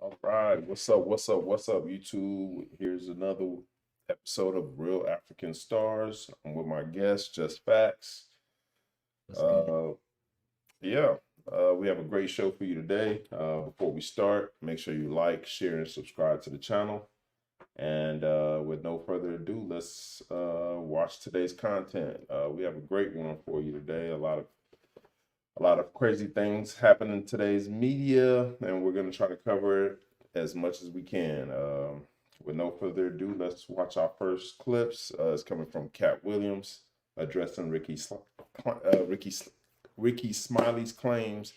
All right, what's up? What's up, YouTube? Here's another episode of Real African Stars. I'm with my guest, Just Facts. Yeah, we have a great show for you today. Before we start, make sure you like, share, and subscribe to the channel. And with no further ado, let's watch today's content. We have a great one for you today. A lot of crazy things happen in today's media, and we're going to try to cover it as much as we can. With no further ado, let's watch our first clips. It's coming from Katt Williams addressing Rickey Smiley's claims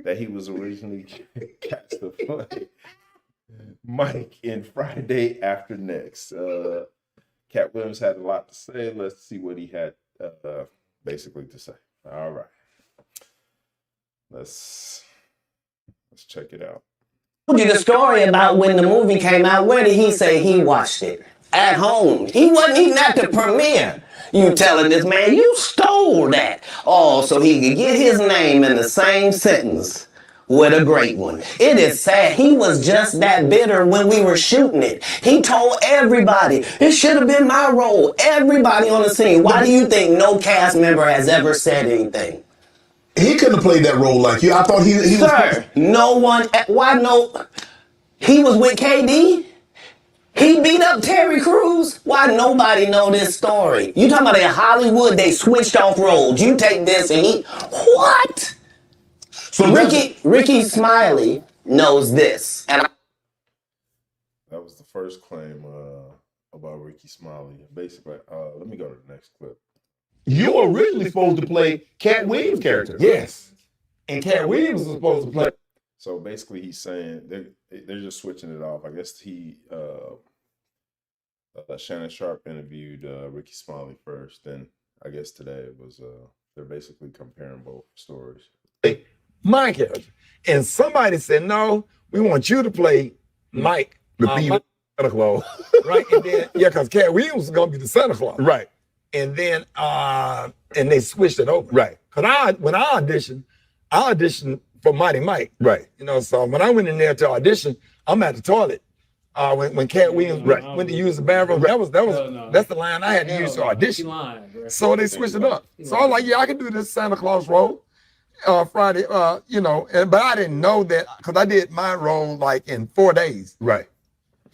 that he was originally cast to play Mike in Friday After Next. Katt Williams had a lot to say. Let's see what he had basically to say. All right. Let's check it out. I told you the story about when the movie came out. Where did he say he watched it? At home. He wasn't even at the premiere. You telling this man you stole that. Oh, so he could get his name in the same sentence with a great one. It is sad. He was just that bitter when we were shooting it. He told everybody, it should have been my role. Everybody on the scene. Why do you think no cast member has ever said anything? He couldn't have played that role like you. I thought he was... Sir, no one... Why no... He was with KD? He beat up Terry Crews? Why nobody know this story? You talking about in Hollywood, they switched off roles. You take this and he... What? So Rickey Smiley knows this. And that was the first claim about Rickey Smiley. Basically, let me go to the next clip. You were originally supposed to play Katt Williams' character. Yes. And Katt Williams was supposed to play... So basically he's saying they're just switching it off. I guess Sharpe interviewed Rickey Smiley first. Then I guess today it was they're basically comparing both stories. My character. And somebody said, no, we want you to play Mike, the Santa Claus. Right? And then, yeah, because Katt Williams was going to be the Santa Claus. Right. And then, and they switched it over. Right. Because when I auditioned for Mighty Mike. Right. You know, so when I went in there to audition, I'm at the toilet. When Katt Williams went to use the bathroom, that's the line I had to use to audition. So they switched it up. So I was like, yeah, I can do this Santa Claus role Friday, you know, but I didn't know that because I did my role like in 4 days. Right.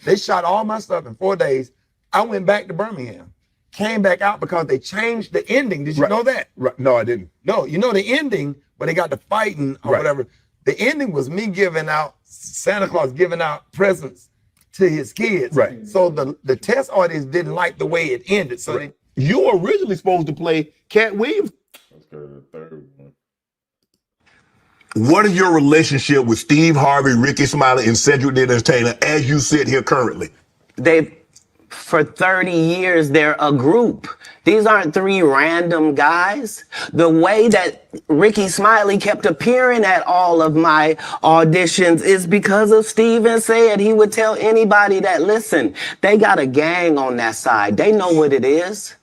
They shot all my stuff in 4 days. I went back to Birmingham. Came back out because they changed the ending. Did you know that? Right. No, I didn't. No, you know the ending, but they got the fighting or whatever. The ending was me giving out, Santa Claus giving out presents to his kids. Right. So the test audience didn't like the way it ended. So you were originally supposed to play Katt Williams. Let's go to the third one. What is your relationship with Steve Harvey, Rickey Smiley, and Cedric the Entertainer as you sit here currently? For 30 years, they're a group. These aren't three random guys. The way that Rickey Smiley kept appearing at all of my auditions is because of Steven said he would tell anybody that, listen, they got a gang on that side. They know what it is.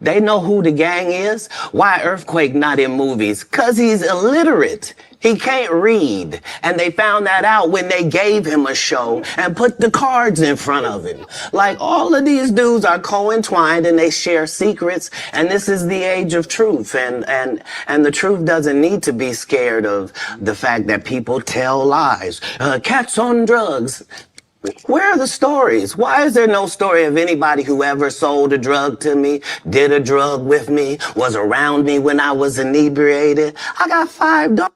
They know who the gang is. Why Earthquake not in movies? Because he's illiterate. He can't read. And they found that out when they gave him a show and put the cards in front of him. Like all of these dudes are co-entwined and they share secrets. And this is the age of truth. And the truth doesn't need to be scared of the fact that people tell lies. Cats on drugs. Where are the stories? Why is there no story of anybody who ever sold a drug to me, did a drug with me, was around me when I was inebriated? I got $5.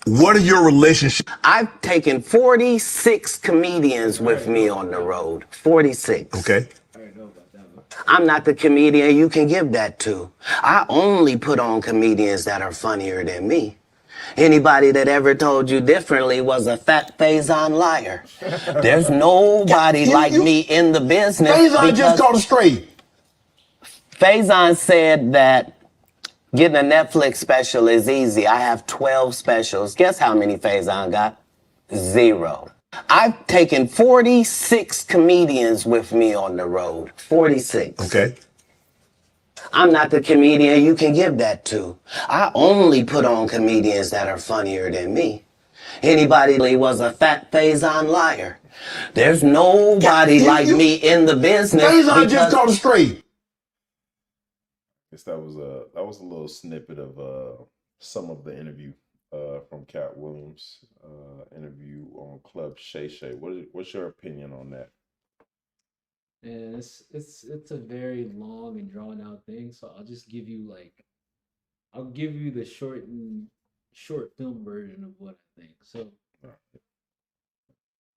What is your relationship? I've taken 46 comedians with me on the road. 46. Okay. I'm not the comedian you can give that to. I only put on comedians that are funnier than me. Anybody that ever told you differently was a fat Faison liar. There's nobody like me in the business. Faison just caught a straight. Faison said that getting a Netflix special is easy. I have 12 specials. Guess how many Faison got? 0. I've taken 46 comedians with me on the road. 46. Okay. I'm not the comedian you can give that to. I only put on comedians that are funnier than me. Anybody was a fat Faison liar. There's nobody like me in the business. Faison just called it straight. I guess that was a little snippet of some of the interview from Katt Williams interview on Club Shay. What's your opinion on that? And it's a very long and drawn out thing, so I'll just give you the short film version of what I think. So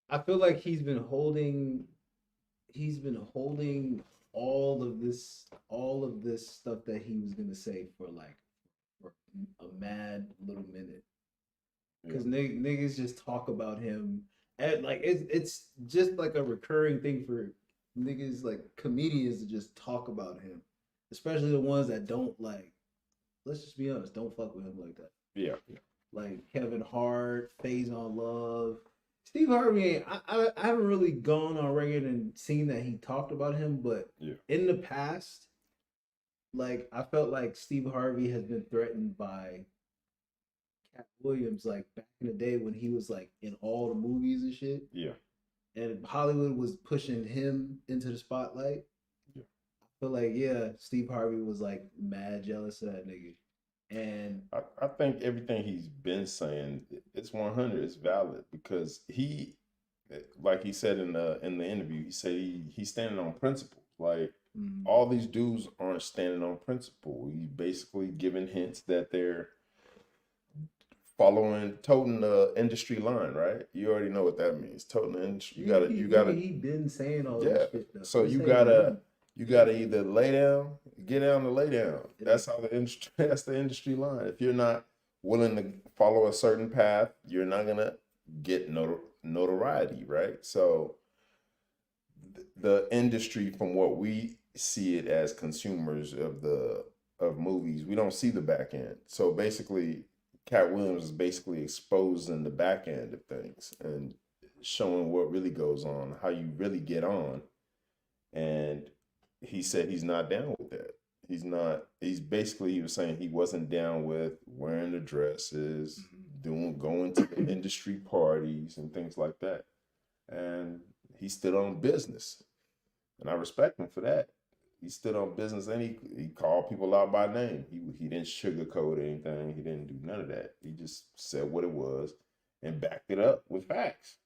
I feel like he's been holding all of this stuff that he was gonna say for a mad little minute, because niggas just talk about him and it's just like a recurring thing for niggas, like comedians, to just talk about him, especially the ones that don't let's just be honest, don't fuck with him like that. Yeah. Like Kevin Hart, Faison Love, Steve Harvey. I haven't really gone on record and seen that he talked about him, but in the past, I felt like Steve Harvey has been threatened by Katt Williams, back in the day when he was in all the movies and shit. Yeah. And Hollywood was pushing him into the spotlight. Yeah. I feel like Steve Harvey was mad jealous of that nigga. And I think everything he's been saying, it's 100, it's valid, because he, like he said in the interview, he said he's standing on principle. All these dudes aren't standing on principle. He's basically giving hints that they're toting the industry line, right? You already know what that means. Toting the industry. You gotta. He been saying all this shit though. So you gotta either lay down, get down to lay down. That's how the industry. That's the industry line. If you're not willing to follow a certain path, you're not gonna get notoriety, right? So the industry, from what we see it as consumers of movies, we don't see the back end. So basically, Katt Williams is basically exposing the back end of things and showing what really goes on, how you really get on. And he said he's not down with that. He was saying he wasn't down with wearing the dresses, going to the industry parties and things like that. And he stood on business. And I respect him for that. He stood on business, and he called people out by name. He didn't sugarcoat anything. He didn't do none of that. He just said what it was and backed it up with facts.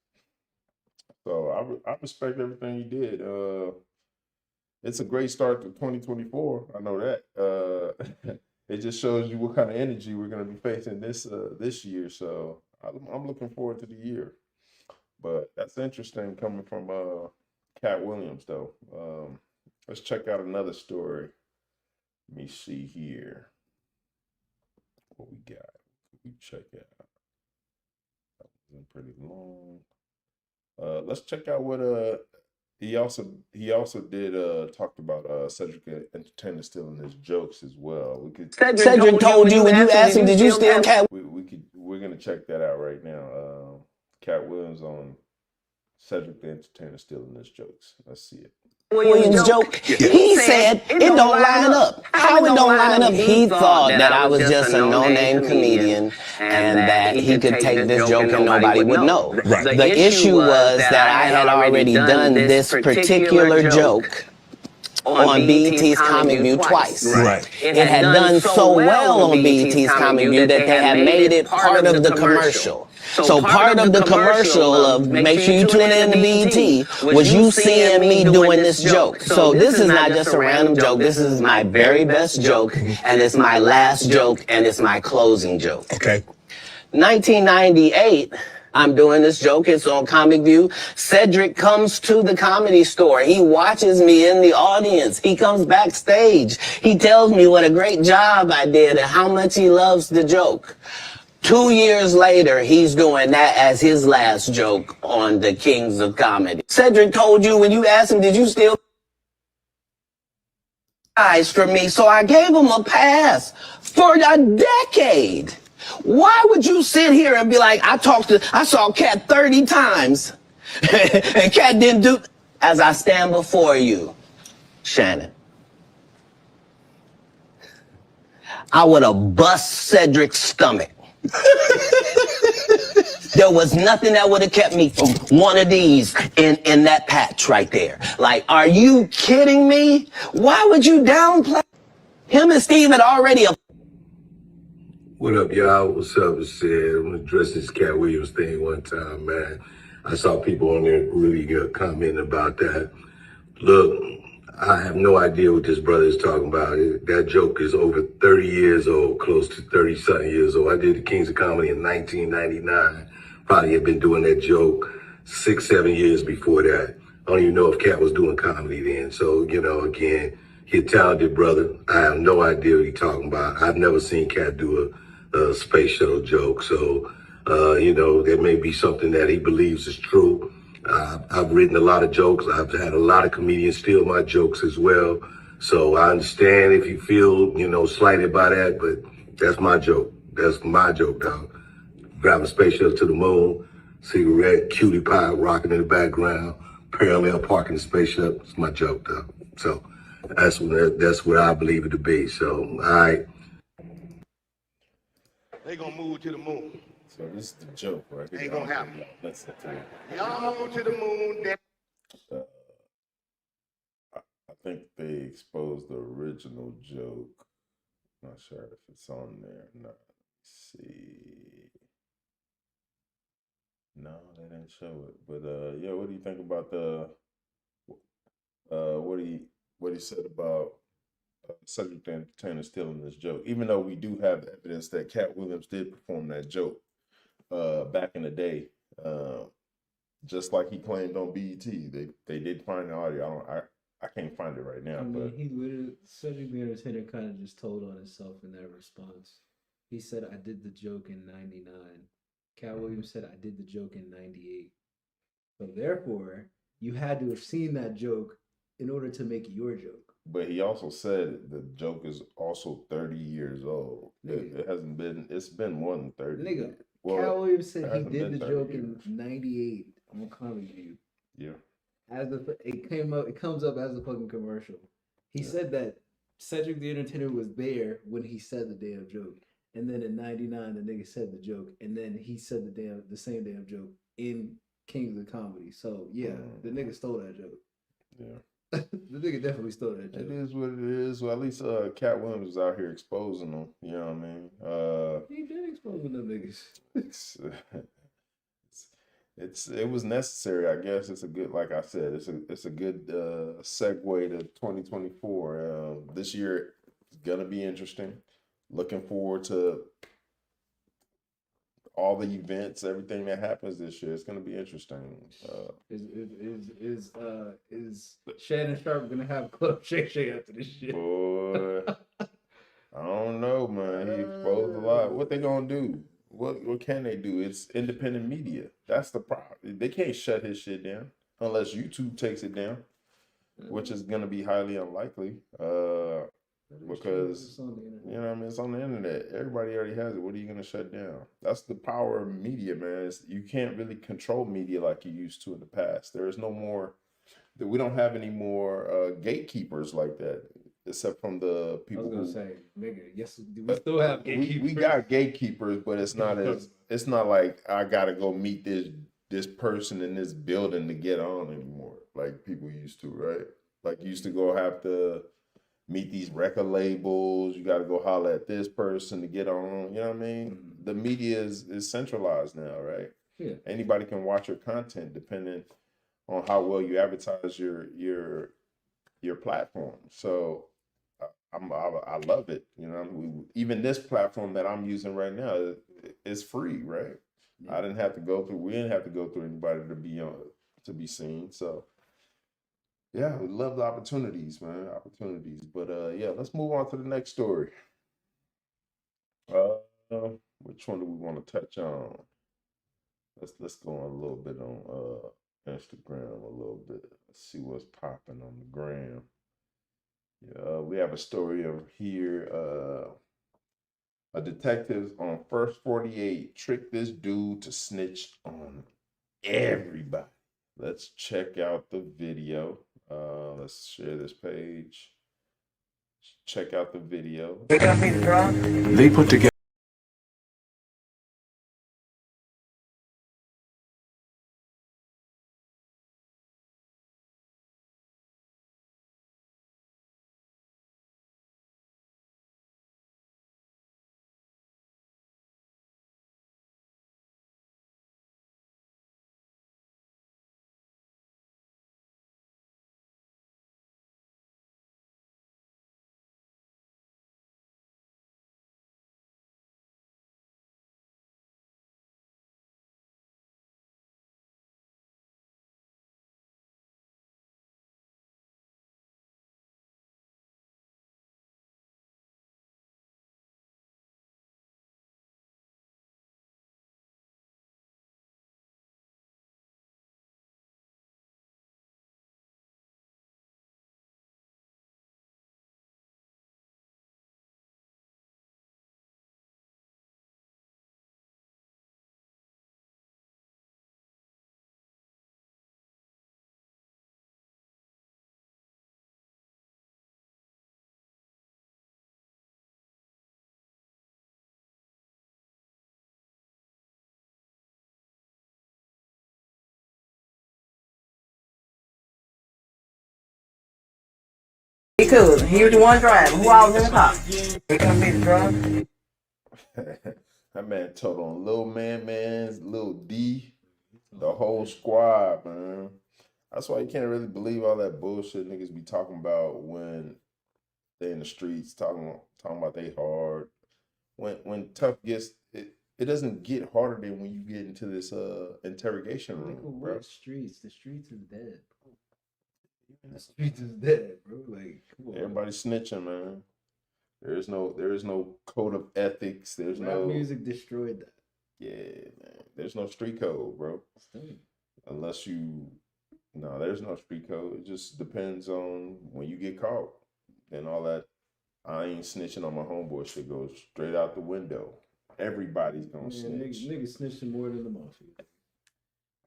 So I respect everything he did. It's a great start to 2024. I know that. It just shows you what kind of energy we're going to be facing this year. So I'm looking forward to the year. But that's interesting coming from Katt Williams, though. Let's check out another story. Let me see here what we got. We check out. That was pretty long. Let's check out what he also did talked about Cedric the Entertainer stealing his jokes as well. We could Cedric told you when you asked him, did you steal Katt? We're gonna check that out right now. Katt Williams on Cedric the Entertainer stealing his jokes. Let's see it. Williams joke. He said it don't line up. How it don't line up? He thought that I was just a no-name comedian and that he could take this joke and nobody would know. Right. The issue was that I had already done this particular joke on BET's Comic View twice. Right. It had done so well on BET's Comic View that they had made it part of the commercial. So part of the commercial of make sure you tune in to BET was you seeing me doing this joke. So this is not just a random joke. This is my very best joke, and it's my last joke, and it's my closing joke. Okay. 1998, I'm doing this joke. It's on Comic View. Cedric comes to the Comedy Store. He watches me in the audience. He comes backstage. He tells me what a great job I did and how much he loves the joke. 2 years later, he's doing that as his last joke on the Kings of Comedy. Cedric told you when you asked him, did you steal eyes from me? So I gave him a pass for a decade. Why would you sit here and be like, I saw Katt 30 times and Katt didn't do, as I stand before you, Shannon. I would have bust Cedric's stomach. There was nothing that would have kept me from one of these in that patch right there. Like, are you kidding me? Why would you downplay? Him and Steve had already. What up, y'all? What's up? It's Sid. I'm gonna address this Katt Williams thing one time, man. I saw people on there really commenting about that. Look, I have no idea what this brother is talking about. That joke is over 30 years old, close to 30-something years old. I did the Kings of Comedy in 1999. Probably had been doing that joke 6, 7 years before that. I don't even know if Katt was doing comedy then. So, again, he's a talented brother. I have no idea what he's talking about. I've never seen Katt do a space shuttle joke. So, there may be something that he believes is true. I've written a lot of jokes. I've had a lot of comedians steal my jokes as well. So I understand if you feel, slighted by that, but that's my joke. That's my joke, dog. Driving spaceship to the moon, cigarette, cutie pie rocking in the background, parallel parking the spaceship. It's my joke, dog. So that's what I believe it to be. So, all right. They gonna move to the moon. So this is the joke, right? Ain't gonna happen. Listen to it. Y'all move to the moon. I think they exposed the original joke. Not sure if it's on there. No, let's see. No, they didn't show it. But yeah, what do you think about what he said about Cedric the Entertainer stealing this joke? Even though we do have evidence that Katt Williams did perform that joke back in the day, just like he claimed on BET. They did find the audio. I can't find it right now. I mean, but he literally, Cedric the Entertainer kind of just told on himself in that response. He said, "I did the joke in '99." Katt Williams said, "I did the joke in '98." So therefore, you had to have seen that joke in order to make your joke. But he also said the joke is also 30 years old. It hasn't been. It's been more than 30. Nigga, Well, Katt Williams said he hasn't did been the 30 joke years. in '98 on Comedy View. Yeah. It comes up as a fucking commercial. He said that Cedric the Entertainer was there when he said the damn joke, and then in '99 the nigga said the joke, and then he said the same damn joke in Kings of Comedy. So yeah, the nigga stole that joke. Yeah. The nigga definitely stole that joke. It is what it is. Well, at least Katt Williams is out here exposing them. You know what I mean? He did expose them niggas. It was necessary, I guess. It's a good, like I said, it's a good segue to 2024. This year is gonna be interesting. Looking forward to all the events, everything that happens this year. It's gonna be interesting. Is Shannon Sharpe gonna have Club Shay after this shit? Boy, I don't know, man. He exposed a lot. What they gonna do? What can they do? It's independent media. That's the problem. They can't shut his shit down unless YouTube takes it down, which is gonna be highly unlikely. Because you know what I mean, it's on the internet. Everybody already has it. What are you gonna shut down? That's the power of media, man. You can't really control media like you used to in the past. There is no more. We don't have any more gatekeepers like that, except from the people. I was gonna say, nigga, yes, we still have gatekeepers. We got gatekeepers, but it's not like I gotta go meet this person in this building to get on anymore, like people used to, right? Like you used to go have to meet these record labels. You got to go holler at this person to get on. You know what I mean? Mm-hmm. The media is centralized now, right? Yeah. Anybody can watch your content depending on how well you advertise your platform. So I love it. You know, even this platform that I'm using right now is free, right? Yeah. We didn't have to go through anybody to be seen. So. Yeah, we love the opportunities, man. Opportunities. But yeah, let's move on to the next story. Which one do we want to touch on? Let's go on a little bit on Instagram a little bit. Let's see what's popping on the gram. Yeah, we have a story over here. A detective on First 48 tricked this dude to snitch on everybody. Let's check out the video. Let's share this page. Check out the video. They put together too. He was the one driving. Who I was in the car. He gonna be drunk. That man told on Lil Man's Lil D, the whole squad, man. That's why you can't really believe all that bullshit niggas be talking about when they in the streets talking about they hard. When tough gets it doesn't get harder than when you get into this interrogation room, bro. What streets? The streets is dead. The streets is dead, bro. Like, come on. Everybody snitching, man. There is no code of ethics. There's Rap no music destroyed that. Yeah, man. There's no street code, bro. Unless there's no street code. It just depends on when you get caught. And all that I ain't snitching on my homeboy shit goes straight out the window. Everybody's gonna snitch. Niggas snitching more than the mafia.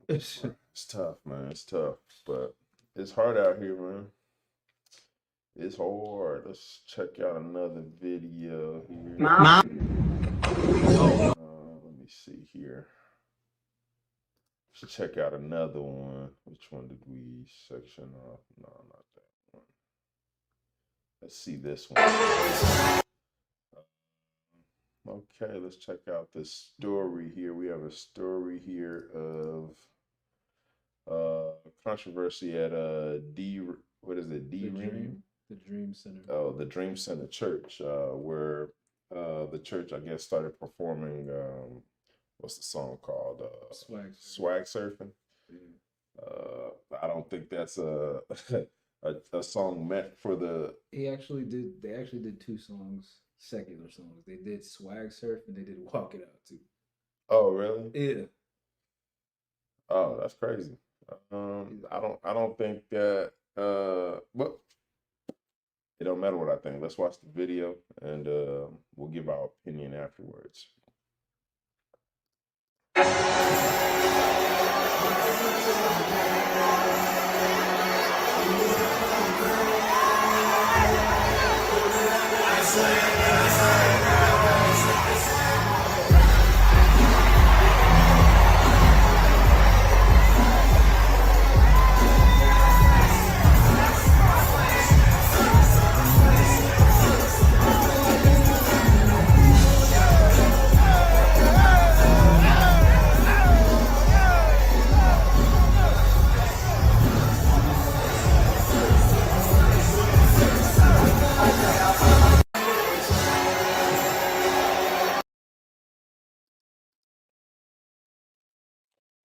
It's tough, man. It's tough. But it's hard out here, man. It's hard. Let's check out another video here. Let me see here. Let's check out another one. Which one did we section off? No, not that one. Let's see this one. Okay, let's check out this story here. We have a story here of controversy at what is it? The Dream Center. Oh, the Dream Center Church, where the church, I guess, started performing what's the song called? Swag Surfing. Yeah. I don't think that's a song meant for the. They actually did two songs, secular songs. They did Swag Surf and they did Walk It Out too. Oh, really? Yeah. Oh, that's crazy. I don't think that. But it don't matter what I think. Let's watch the video and we'll give our opinion afterwards.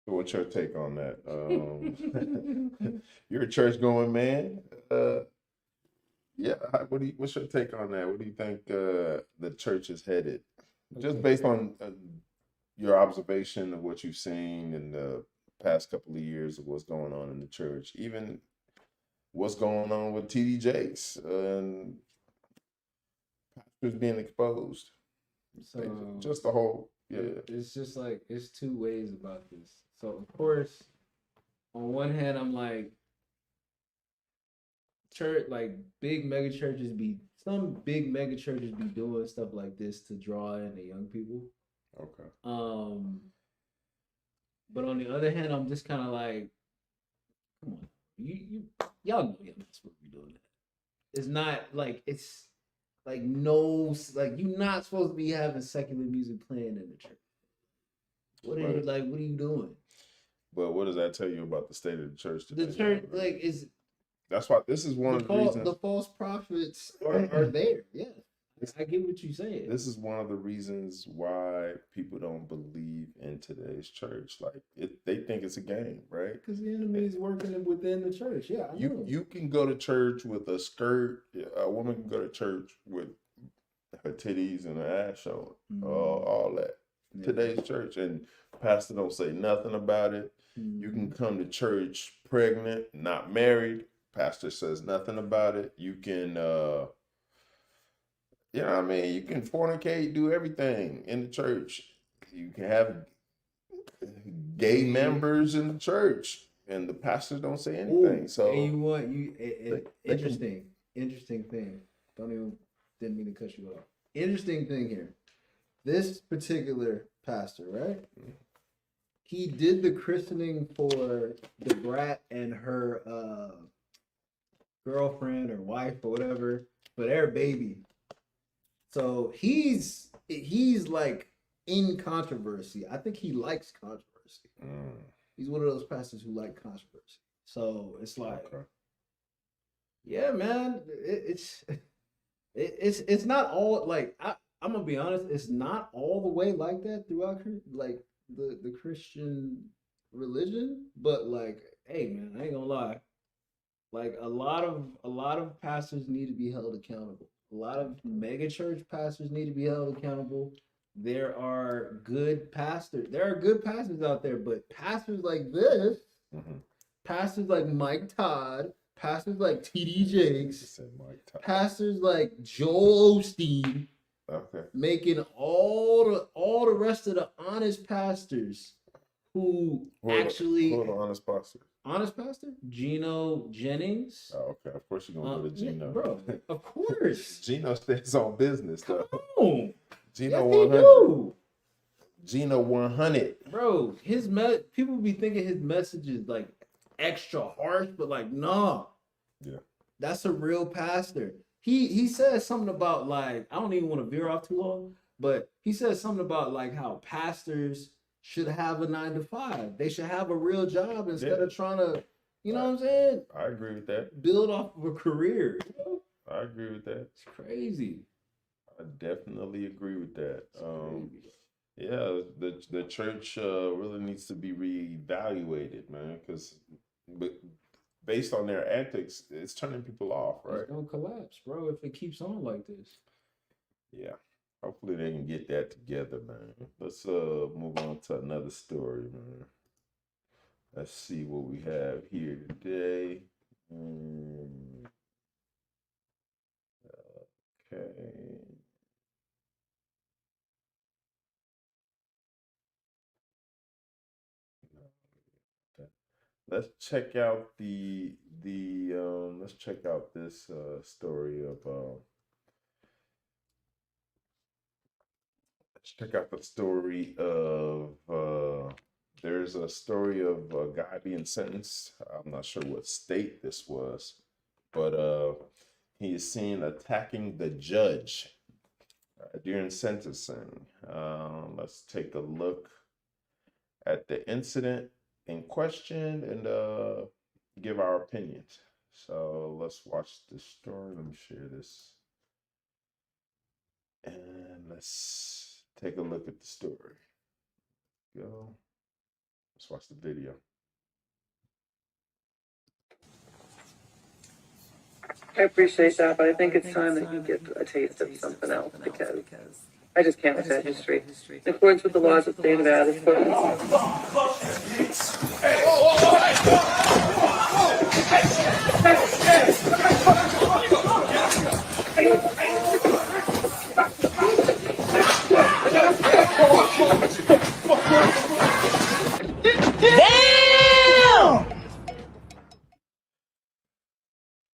What's your take on that? You're a church going man. Yeah. What's your take on that? What do you think the church is headed? Just based on your observation of what you've seen in the past couple of years of what's going on in the church, even what's going on with TD Jakes and pastors being exposed. So just the whole. Yeah, it's just like it's two ways about this. So of course, on one hand, I'm like, church, like some big mega churches be doing stuff like this to draw in the young people. Okay. But on the other hand, I'm just kind of like, come on, y'all know you're not supposed to be doing that. It's not like it's. Like no, like you're not supposed to be having secular music playing in the church. What are you doing? But what does that tell you about the state of the church today? The church, like, is. That's why this is one of the reasons the false prophets are there. Yeah, I get what you're saying. This is one of the reasons why people don't believe in today's church. Like they think it's a game, right? Because the enemy is working within the church. Yeah, I know. You can go to church with a skirt. A woman can go to church with her titties and her ass showing, all that. Yeah. Today's church, and pastor don't say nothing about it. You can come to church pregnant, not married. Pastor says nothing about it. You can. You know what I mean? You can fornicate, do everything in the church. You can have gay members in the church, and the pastors don't say anything. Ooh, so interesting thing. Didn't mean to cut you off. Interesting thing here. This particular pastor, right? He did the christening for the brat and her girlfriend or wife or whatever for their baby. So he's like in controversy. I think he likes controversy. He's one of those pastors who like controversy. So it's like, yeah, man, it's not all like I'm gonna be honest. It's not all the way like that throughout like the Christian religion, but like, hey, man, I ain't gonna lie. Like a lot of pastors need to be held accountable. A lot of mega church pastors need to be held accountable. There are good pastors. There are good pastors out there, but pastors like this, pastors like Mike Todd, pastors like TD Jakes, pastors like Joel Osteen, making all the rest of the honest pastors who actually honest pastor. Honest pastor? Gino Jennings. Oh, okay. Of course you're gonna go to Gino. Bro, of course. Gino stands on business, though. Come on. Gino yes, 100. Gino 100. Bro, people be thinking his message is like extra harsh, but like, nah. Yeah. That's a real pastor. He says something about like, I don't even want to veer off too long, but he says something about like how pastors should have a 9-to-5. They should have a real job instead of trying to, you know what I'm saying? I agree with that. Build off of a career. You know? I agree with that. It's crazy. I definitely agree with that. Yeah, the church really needs to be reevaluated, man, because based on their ethics, it's turning people off, right? It's gonna collapse, bro, if it keeps on like this. Yeah. Hopefully they can get that together, man. Let's move on to another story, man. Let's see what we have here today. Okay. Let's check out let's check out this story of check out the story of there's a story of a guy being sentenced. I'm not sure what state this was, but he is seen attacking the judge during sentencing. Let's take a look at the incident in question and give our opinions. So let's watch this story. Let me share this. And let's take a look at the story. Go. Let's watch the video. I appreciate that, but I think it's time that you get a taste of something else because I just can't with that history. In accordance with the laws of the state of Nevada, this court. Damn!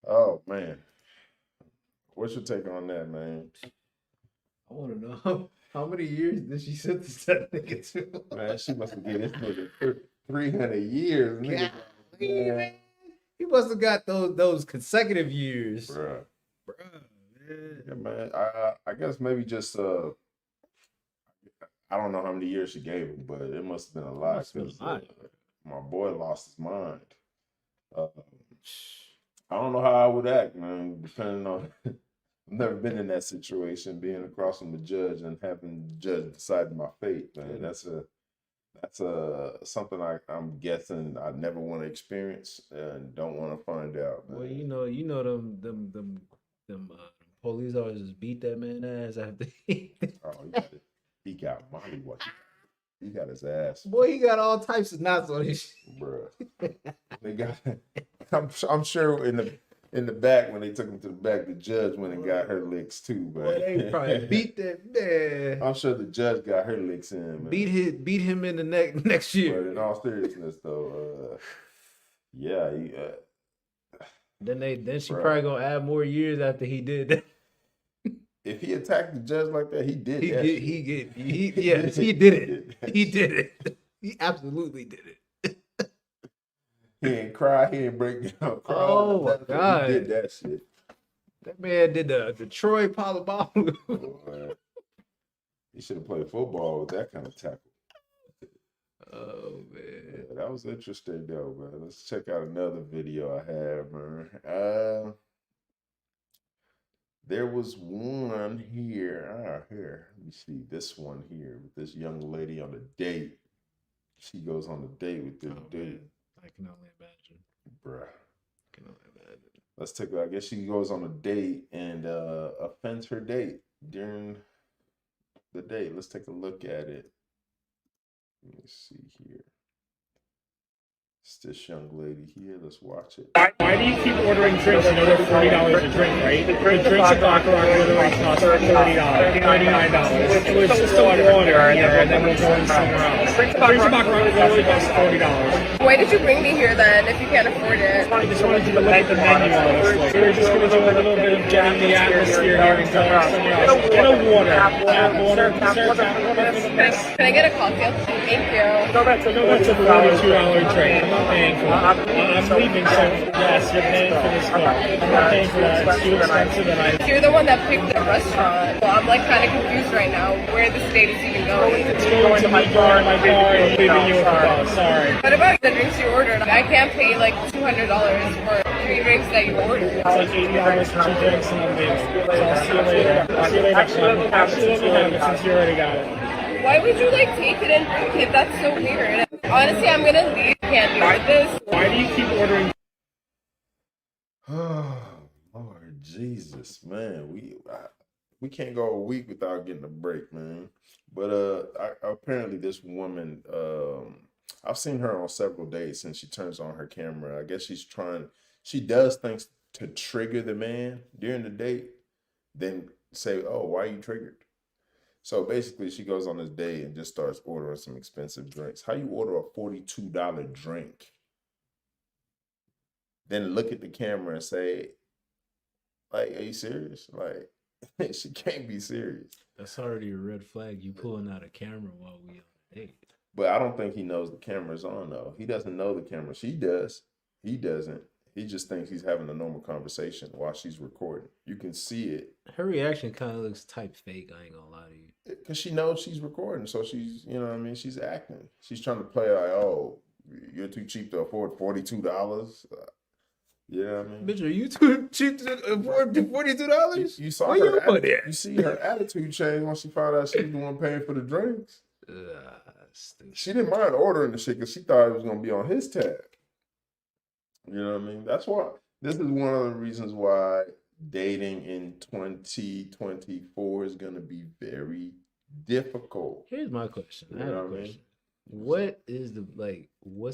Oh man, what's your take on that, man? I want to know how many years did she sentence that nigga to? Man, she must have given this nigga 300 years, nigga. Man. He must have got those consecutive years, Bruh. man. Yeah, man. I guess maybe just I don't know how many years she gave him, but it must have been a lot. My boy lost his mind. I don't know how I would act, man, depending on. I've never been in that situation, being across from the judge and having the judge decide my fate, man. That's something I'm guessing I never want to experience and don't want to find out, man. Well, you know them police officers beat that man ass after he got Molly. What he got his ass. Boy, he got all types of knots on his shit. Bruh. They got. I'm sure in the back when they took him to the back, the judge went and got her licks too, man. Boy, they probably beat that man. I'm sure the judge got her licks in, man. Beat him in the next year. But in all seriousness, though, yeah, Then she probably gonna add more years after he did that. If he attacked the judge like that, he did. He that did. shit. He did it. He did it. He absolutely did it. He ain't cry. He ain't break down. Cry. Oh my God. He did that shit. That man did the Troy Polamalu. Boy, he should have played football with that kind of tackle. Oh man, Yeah, that was interesting though, man. Let's check out another video I have, man. There was one here. Here. Let me see this one here with this young lady on a date. She goes on a date with this dude. man. I can only imagine. Bruh. I can only imagine. Let's take. I guess she goes on a date and offends her date during the date. Let's take a look at it. Let me see here. It's this young lady here. Let's watch it. Why do you keep ordering drinks and they're $40 a drink, right? The drinks at Baccarat literally cost $30, $39. It was just a water in there, and then we're going somewhere else. Drinks at Baccarat literally cost $40. Why did you bring me here then if you can't afford it? I just wanted you to look at the menu, honestly. We were just going to do a little bit of getting the atmosphere here and going somewhere else. Get a water. Tap water. Can I get a cocktail? Thank you. No, that's a $42 drink. I'm not paying for that. I'm leaving, so yes, you're paying for this car. I'm not paying for that. It's too expensive, and You're the one that picked the restaurant. Well, I'm like kind of confused right now where this date is even going. It's going to my car, and leaving you with the bus. Sorry. What about the drinks you ordered? I can't pay like $200 for 3 drinks that you ordered. It's like $80 for 2 drinks, and I'm leaving. So I'll see you later. I'll see you later. Actually, let me have it since you already got it. Why would you like take it and drink it? That's so weird. Honestly, I'm gonna leave. Can't deal with this. Why do you keep ordering? Oh Lord Jesus, man, we can't go a week without getting a break, man. But apparently this woman, I've seen her on several dates since she turns on her camera. I guess she does things to trigger the man during the date, then say, "Oh, why are you triggered?" So basically, she goes on this date and just starts ordering some expensive drinks. How you order a $42 drink? Then look at the camera and say, like, are you serious? Like, she can't be serious. That's already a red flag. You pulling out a camera while we on a date. But I don't think he knows the camera's on, though. He doesn't know the camera. She does. He doesn't. He just thinks he's having a normal conversation while she's recording. You can see it. Her reaction kind of looks type fake. I ain't gonna lie to you. Because she knows she's recording. So she's, you know what I mean? She's acting. She's trying to play like, oh, you're too cheap to afford $42. You know what I mean? Bitch, are you too cheap to afford $42? You saw Where her. you put it? You see her attitude change when she found out she was the one paying for the drinks. She didn't mind ordering the shit because she thought it was going to be on his tab. You know what I mean? That's why. This is one of the reasons why dating in 2024 is going to be very difficult. Here's my question. I have a question. What's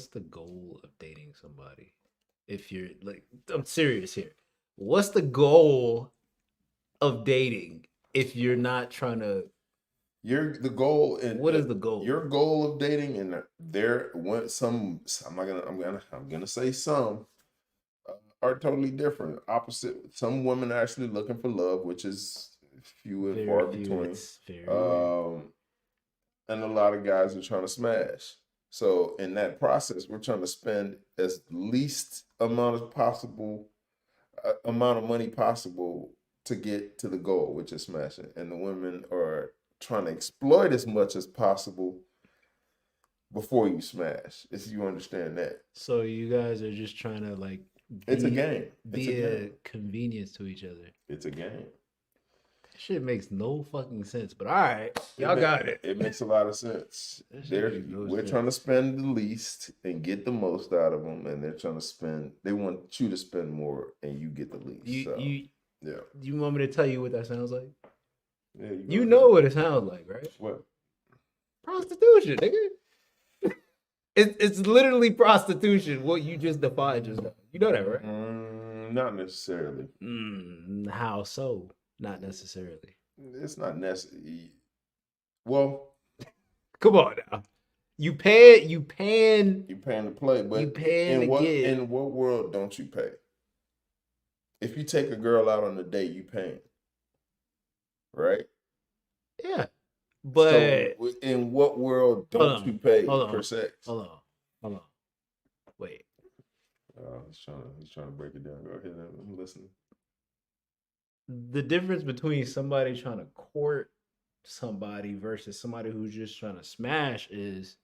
the goal of dating somebody? If you're like, I'm serious here. What's the goal of dating if you're not trying to? The goal. What is the goal? Your goal of dating, and there went some. I'm gonna say some are totally different. Opposite. Some women are actually looking for love, which is few and far between. And a lot of guys are trying to smash. So in that process, we're trying to spend as least amount of money possible to get to the goal, which is smashing. And the women are trying to exploit as much as possible before you smash, if you understand that. So you guys are just trying to like it's a game. Be a convenience to each other. It's a game. Shit makes no fucking sense, but all right, y'all got it. It makes a lot of sense. We're trying to spend the least and get the most out of them, and they're trying to spend. They want you to spend more, and you get the least. You want me to tell you what that sounds like? Yeah, you know what it sounds like, right? What? Prostitution, nigga. It's literally prostitution. What you just defined just now. You know that, right? Not necessarily. How so? Not necessarily. It's not necessary. Well, come on now. You paying to play, but you paying to get. In what world don't you pay? If you take a girl out on a date, you paying, right? Yeah, but so in what world don't you pay for sex? Hold on. Wait. He's trying to break it down. Go ahead, I'm listening. The difference between somebody trying to court somebody versus somebody who's just trying to smash is,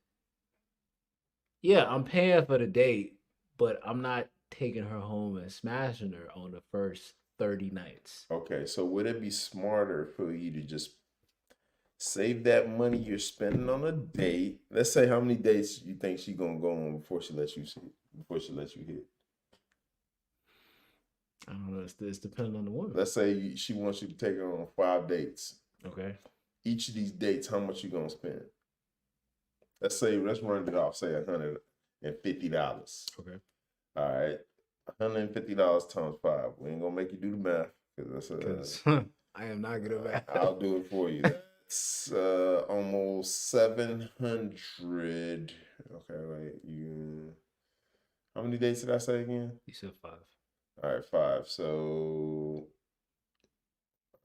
yeah, I'm paying for the date, but I'm not taking her home and smashing her on the first 30 nights. Okay, so would it be smarter for you to just save that money you're spending on a date? Let's say how many dates you think she's gonna go on before she lets you hit. I don't know. It's depending on the woman. Let's say she wants you to take her on 5 dates. Okay. Each of these dates, how much you gonna spend? Let's run it off. Say $150. Okay. All right, $150 times 5. We ain't gonna make you do the math because that's I am not good at math. I'll do it for you. That's almost 700. Okay, wait. How many dates did I say again? You said 5. All right, 5. So,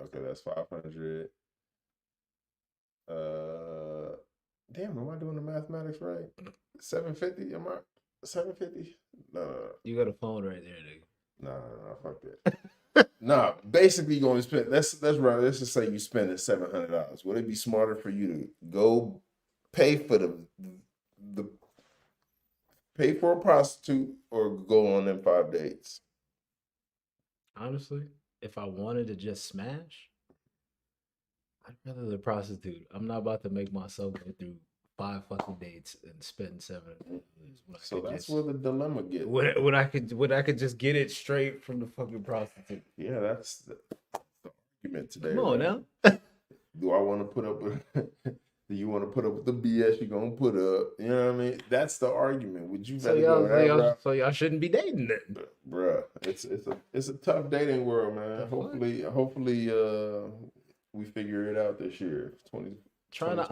okay, that's 500. Damn, am I doing the mathematics right? 750? Am I 750? No. You got a phone right there, nigga. No, fuck that. Basically you're gonna spend. Let's just say you spending $700. Would it be smarter for you to go pay for pay for a prostitute or go on them 5 dates? Honestly, if I wanted to just smash, I'd rather the prostitute. I'm not about to make myself go through 5 fucking dates and spend $700. So that's where the dilemma gets. When I could just get it straight from the fucking prostitute. Yeah, that's the argument today. Come on right? now. Do I want to put up with? Do you want to put up with the BS you're gonna put up? You know what I mean? That's the argument. Would you? So y'all shouldn't be dating then, bruh. It's a tough dating world, man. Hopefully, we figure it out this year. Trying to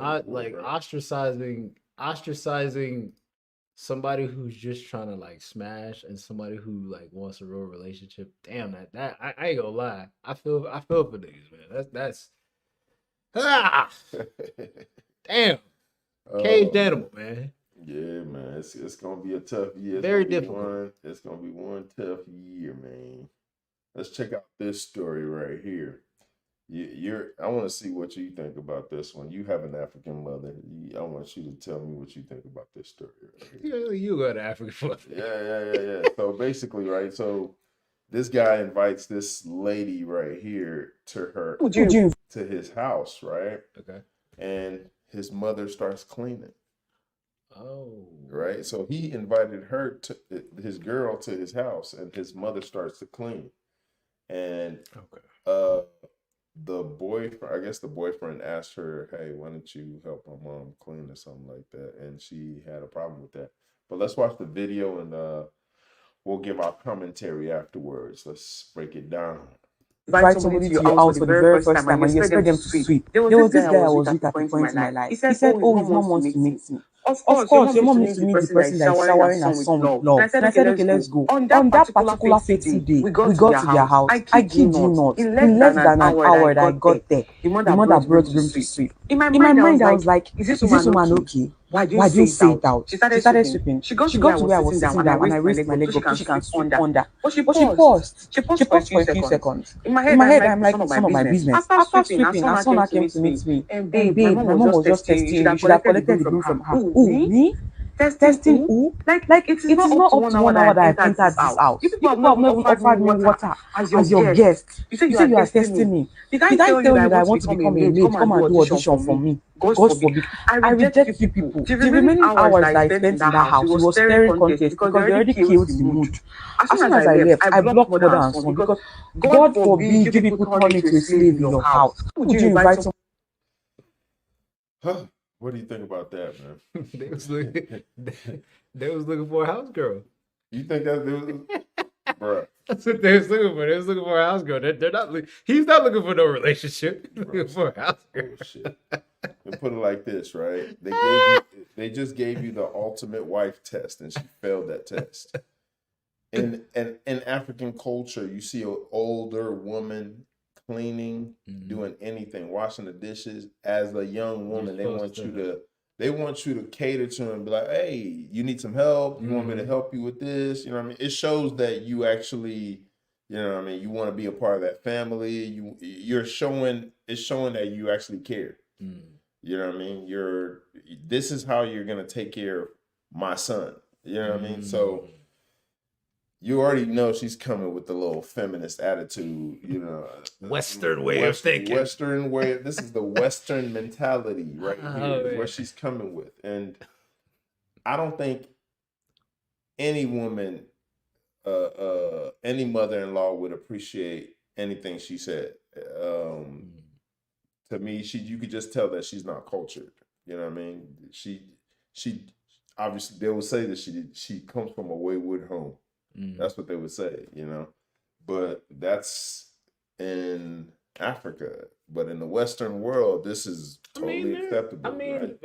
ostracizing somebody who's just trying to like smash and somebody who like wants a real relationship. Damn, that I ain't gonna lie. I feel for niggas, man. That's damn. Caged animal, man. Yeah, man. It's gonna be a tough year. Very difficult. It's gonna be one tough year, man. Let's check out this story right here. I want to see what you think about this one. You have an African mother. I want you to tell me what you think about this story. Right here. You got an African mother. Yeah. So basically, right. So this guy invites this lady right here to his house, right? Okay. And his mother starts cleaning. Oh. Right. So he invited his girl to his house, and his mother starts to clean. And the boyfriend asked her, "Hey, why don't you help my mom clean or something like that?" And she had a problem with that. But let's watch the video and we'll give our commentary afterwards. Let's break it down. Invite somebody to your house for the very first time and you expect them to sweep. There was this guy I was with at the point in my life. He said, oh, his mom wants to meet me. Of course, your mom needs to meet the person that is showering her son with love. And I said, okay, let's go. On that particular fateful day, we got to their house. I kid you not. In less than an hour that I got there, the mother brought room to sweep. In my mind, I was like, is this woman okay? Why didn't you say it out? She started sweeping. She got to where I was sitting down and I raised my leg up so she can sweep under. But she paused. She paused for a few seconds. In my head, I'm like, it's none of my business. After sweeping, her son came to meet me. And babe, my mom was just testing you. You should have collected the broom from her. Who, me? Testing who? Like it is not up to 1 hour that I entered this house. You people have not even offered me water as your guest. You say you are testing me. Did I tell you that I want to become a maid? Come and do audition for me. God forbid. I reject you people. The remaining hours that I spent in that house, it was staring contest because they already killed the mood. As soon as I left, I blocked mother and son because God forbid you people turn me to a slave in your house. Would you invite someone? What do you think about that, man? They was looking for a house girl. You think that bruh? That's what they was looking for. They was looking for a house girl. They're not. He's not looking for no relationship. He's looking for a house girl. Shit. And put it like this, right? They just gave you the ultimate wife test, and she failed that test. In African culture, you see an older woman cleaning, doing anything, washing the dishes. As a young woman, they want you to they want you to cater to them and be like, hey, you need some help? You want me to help you with this? You know what I mean? It shows that you actually, you know what I mean, you want to be a part of that family. It's showing that you actually care. You know what I mean? This is how you're gonna take care of my son. You know what I mean? So you already know she's coming with the little feminist attitude, you know. Western way of thinking. Western way. This is the Western mentality right here, where she's coming with. And I don't think any woman, any mother-in-law would appreciate anything she said. To me, you could just tell that she's not cultured. You know what I mean? She obviously, they would say that she comes from a wayward home. That's what they would say, you know. But that's in Africa. But in the Western world, this is totally acceptable. Right?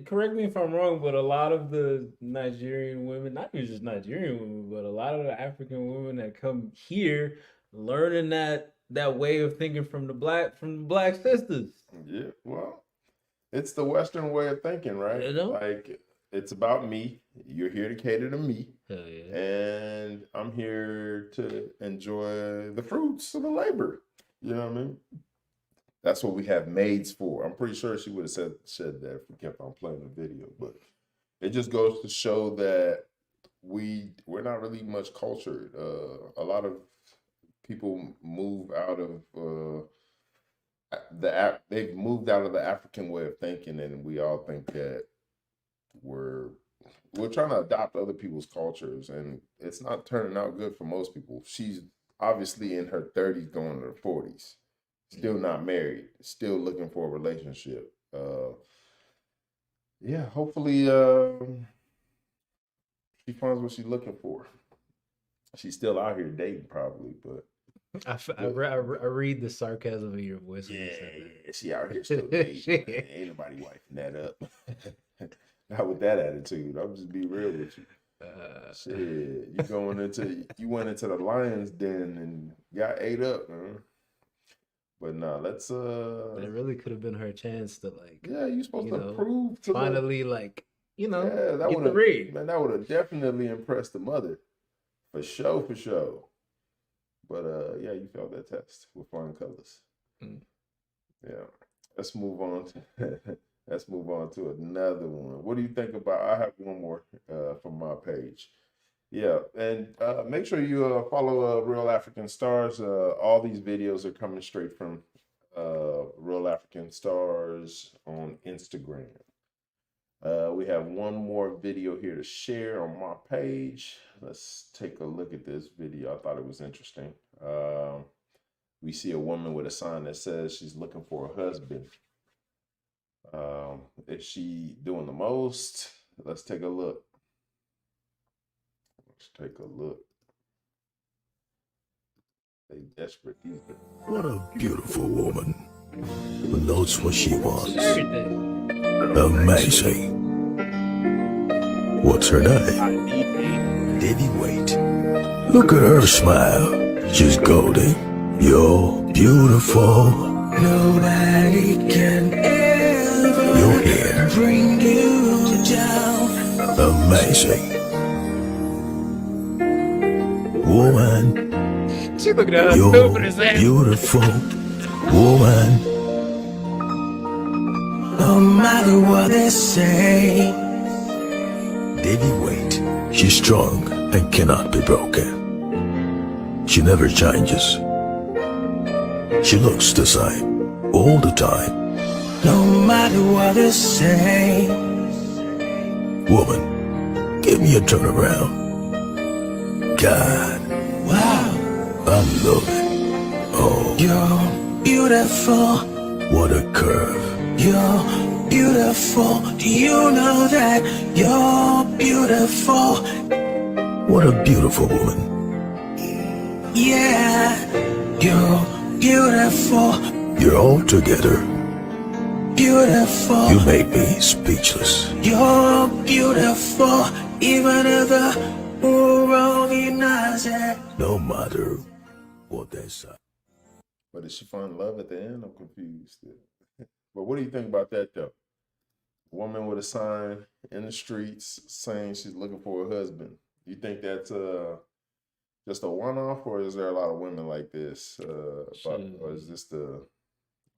Correct me if I'm wrong, but a lot of the Nigerian women, not even just Nigerian women, but a lot of the African women that come here learning that way of thinking from the black sisters. Yeah, well, it's the Western way of thinking, right? You know? Like, it's about me. You're here to cater to me. Hell yeah. And I'm here to enjoy the fruits of the labor. You know what I mean? That's what we have maids for. I'm pretty sure she would have said that if we kept on playing the video. But it just goes to show that we're not really much cultured. A lot of people move out of they've moved out of the African way of thinking, and we all think that we're trying to adopt other people's cultures, and it's not turning out good for most people. She's obviously in her 30s going to her 40s, still not married, still looking for a relationship. Yeah, hopefully she finds what she's looking for. She's still out here dating probably, but I read the sarcasm in your voice. Yeah, she out here still dating. Ain't nobody wiping that up. Not with that attitude. I'll just be real with you. Shit, you went into the lion's den and got ate up, man. But nah, let's But it really could have been her chance to you supposed to prove to finally that get would the ring. Man, that would have definitely impressed the mother. For sure. But yeah, you failed that test with flying colors. Yeah. Let's move on to another one. What do you think about? I have one more from my page. Yeah, and make sure you follow Real African Stars. All these videos are coming straight from Real African Stars on Instagram. We have one more video here to share on my page. Let's take a look at this video. I thought it was interesting. We see a woman with a sign that says she's looking for a husband. Is she doing the most? Let's take a look. They desperate these days. What a beautiful woman who knows what she wants. Amazing. What's her name? Davy Wait. Look at her smile. She's golden. You're beautiful. Nobody can ever your hair bring you down. Amazing. Woman. She looking at us You're stupid as hell. beautiful woman. No matter what they say. Davy Wait. She's strong and cannot be broken. She never changes. She looks the same all the time. No matter what they say. Woman, give me a turnaround. God. Wow. I love it. Oh. You're beautiful. What a curve. You're beautiful. Do you know that you're beautiful? What a beautiful woman. Yeah. You're beautiful. You're all together. Beautiful. You made me speechless. You're beautiful. Even if the world denies it. No matter what they say. But did she find love at the end? I'm confused. But what do you think about that though? woman with a sign in the streets saying she's looking for a husband. You think that's just a one-off, or is there a lot of women like this? Or is this the?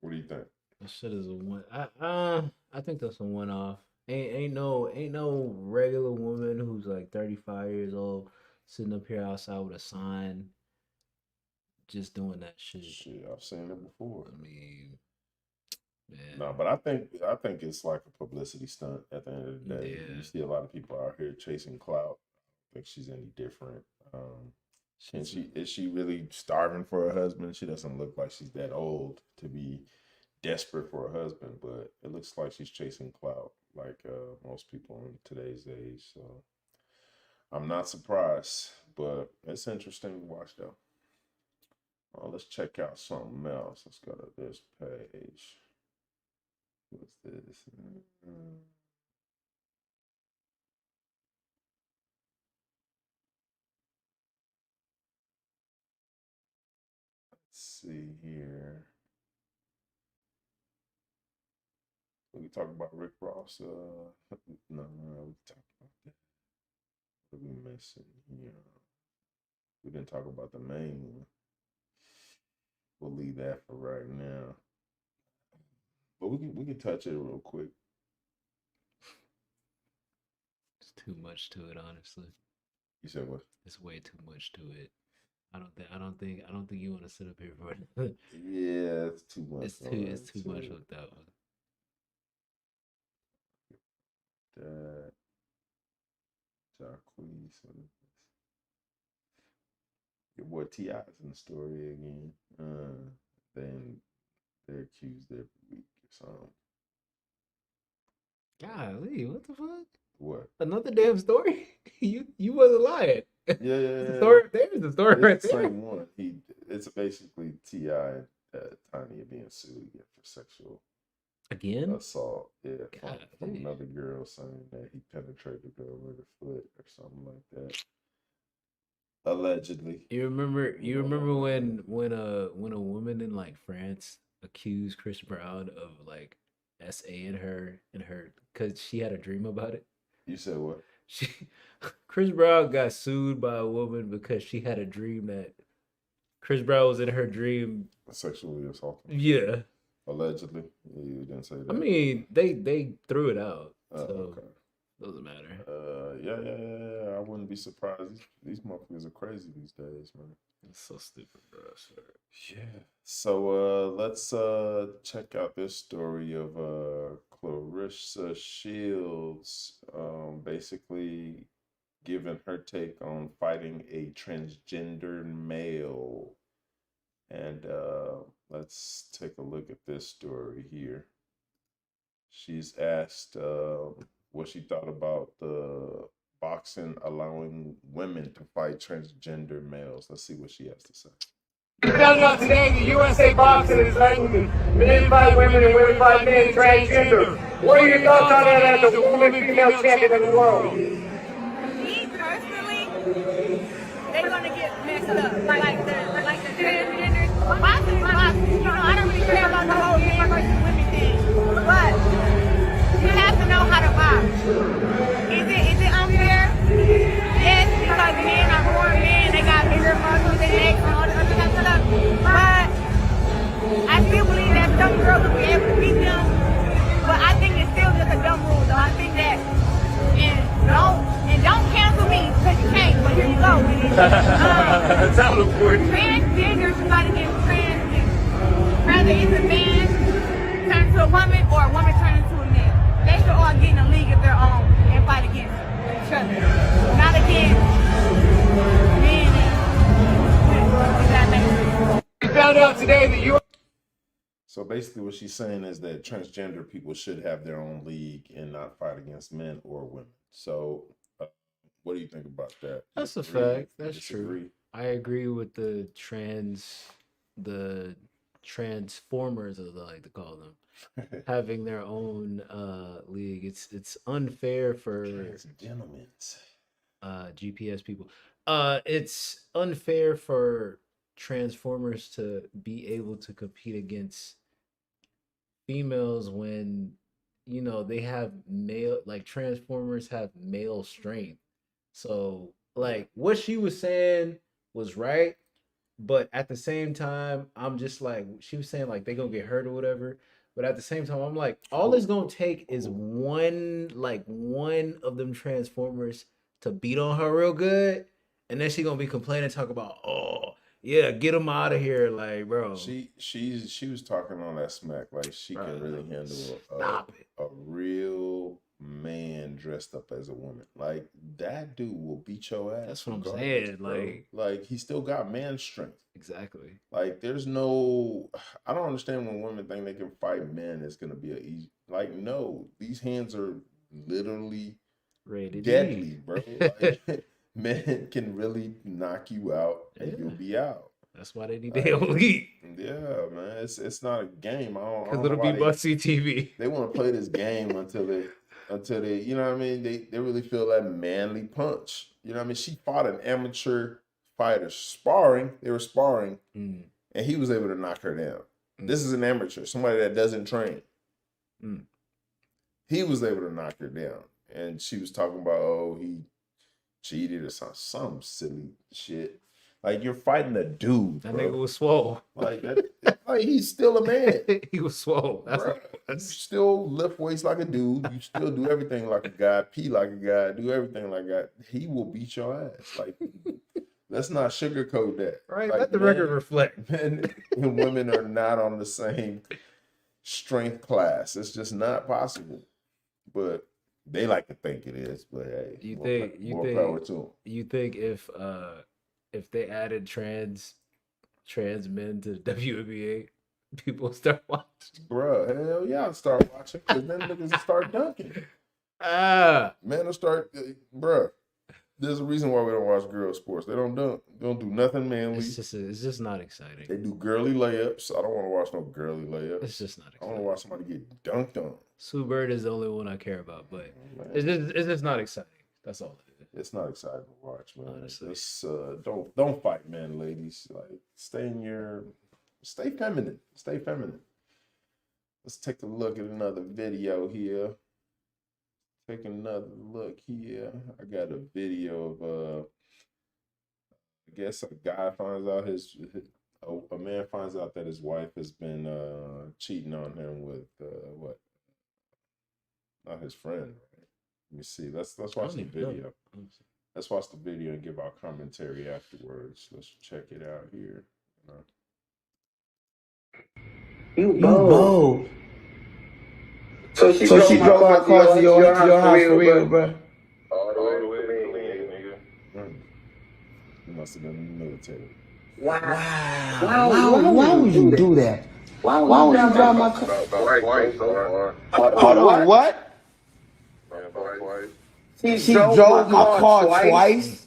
What do you think? That shit is a one. I think that's a one-off. Ain't no regular woman who's like 35 years old sitting up here outside with a sign, just doing that shit. Shit, I've seen it before. I mean, man. No, but I think it's like a publicity stunt at the end of the day. Yeah. You see a lot of people out here chasing clout. I think she's any different. Is she really starving for a husband? She doesn't look like she's that old to be desperate for a husband, but it looks like she's chasing clout, like most people in today's age. So I'm not surprised, but it's interesting to watch though. Let's check out something else. Let's go to this page. What's this? Let's see here. We can talk about Rick Ross. No, we can talk about that. What are we missing here? We didn't talk about the main one. We'll leave that for right now. But we can touch it real quick. It's too much to it, honestly. You said what? It's way too much to it. I don't think you want to sit up here for it. Yeah, it's too much. It's too much with that one. That Jacquees. Your boy T.I.'s in the story again. Then they're accused every week or something. Golly, what the fuck? What? Another damn story? You wasn't lying. Yeah. The story there's the story right the there. same one. It's basically T.I. and Tiny are being sued again for sexual assault. Yeah, from another girl saying that he penetrated her with a foot or something like that. Allegedly. You remember when a woman in like France accused Chris Brown of like SA-ing her because she had a dream about it? You said what? Chris Brown got sued by a woman because she had a dream that Chris Brown was in her dream sexually assaulted. Yeah. Allegedly. You didn't say that. I mean, they threw it out. So okay. Doesn't matter. Yeah. I wouldn't be surprised. These motherfuckers are crazy these days, man. It's so stupid, bro. Yeah. So let's check out this story of Clarissa Shields basically giving her take on fighting a transgender male. And let's take a look at this story here. She's asked what she thought about the boxing allowing women to fight transgender males. Let's see what she has to say. Found out today that USA Boxing is letting men fight women and women fight men transgender. What are your thoughts on that as a woman female champion in the world? Me personally, they're gonna get messed up. Like the transgenders. Boxing is boxing. You know, I don't really care about the whole man versus women thing. But you have to know how to box. Is it unfair? Yes, because men are more men. They got bigger muscles, they legs, and all the other kind of stuff. But I still believe that some girls will be able to beat them. But I think it's still just a dumb rule, though. I think that don't cancel me because you can't. But here you go. That's how important. Transgenders fight against transgender. Whether it's a man turn to a woman or a woman turn into a man. They should all get in a league of their own and fight against each other. Not against men and women. Does that make sense? We found out today that you. So basically what she's saying is that transgender people should have their own league and not fight against men or women. So what do you think about that? That's a fact. That's true. I agree with the transformers, as I like to call them, having their own league. It's unfair for gentlemen, GPS people. It's unfair for transformers to be able to compete against females when you know, they have male, like Transformers have male strength. So like what she was saying was right, but at the same time, I'm just like, she was saying like they gonna get hurt or whatever. But at the same time, I'm like, all it's gonna take is one of them Transformers to beat on her real good, and then she gonna be complaining, talk about, oh yeah, get him out of here, like bro. She was talking on that smack like she can really handle Stop it. a real man dressed up as a woman. Like that dude will beat your ass. That's what I'm regardless, saying. bro. Like he still got man strength. Exactly. Like there's no, I don't understand when women think they can fight men. It's gonna be a easy. Like no, these hands are literally deadly, bro. Like, men can really knock you out and you'll be out. That's why they need the elite. Yeah, man. It's not a game. Because it'll be must-see TV. They want to play this game until they, you know what I mean? They really feel that manly punch. You know what I mean? She fought an amateur fighter sparring. They were sparring, and he was able to knock her down. This is an amateur, somebody that doesn't train. He was able to knock her down, and she was talking about, oh, he cheated or some silly shit. Like you're fighting a dude. That bro. nigga was swole. Like that, like he's still a man. He was swole. You still lift weights like a dude. You still do everything like a guy. Pee like a guy. Do everything like that. He will beat your ass. Like let's not sugarcoat that. Right. Like, Let the record reflect. Men and women are not on the same strength class. It's just not possible. But they like to think it is. But hey, more power to them. You think if they added trans men to the WNBA, people start watching? Bruh, hell yeah, I'll start watching. Because then niggas will start dunking. Men will start, bruh. There's a reason why we don't watch girl sports. They don't dunk. They don't do nothing manly. It's just not exciting. They do girly layups. I don't want to watch no girly layups. It's just not exciting. I want to watch somebody get dunked on. Sue Bird is the only one I care about, but it's just not exciting. That's all it is. It's not exciting to watch, man. Honestly. It's, don't fight, man, ladies. Like stay feminine. Stay feminine. Let's take a look at another video here. Take another look here. I got a video of I guess a guy finds out a man finds out that his wife has been cheating on him with what? Not his friend, right? Let me see. Let's watch the video. Let's watch the video and give our commentary afterwards. Let's check it out here. You bold. So she drove my car to your house for real, bro. All the way to me, nigga. He must have been in the military. Wow. Why would you do that? Why would you drive my car? Hold on, what? She drove my car twice?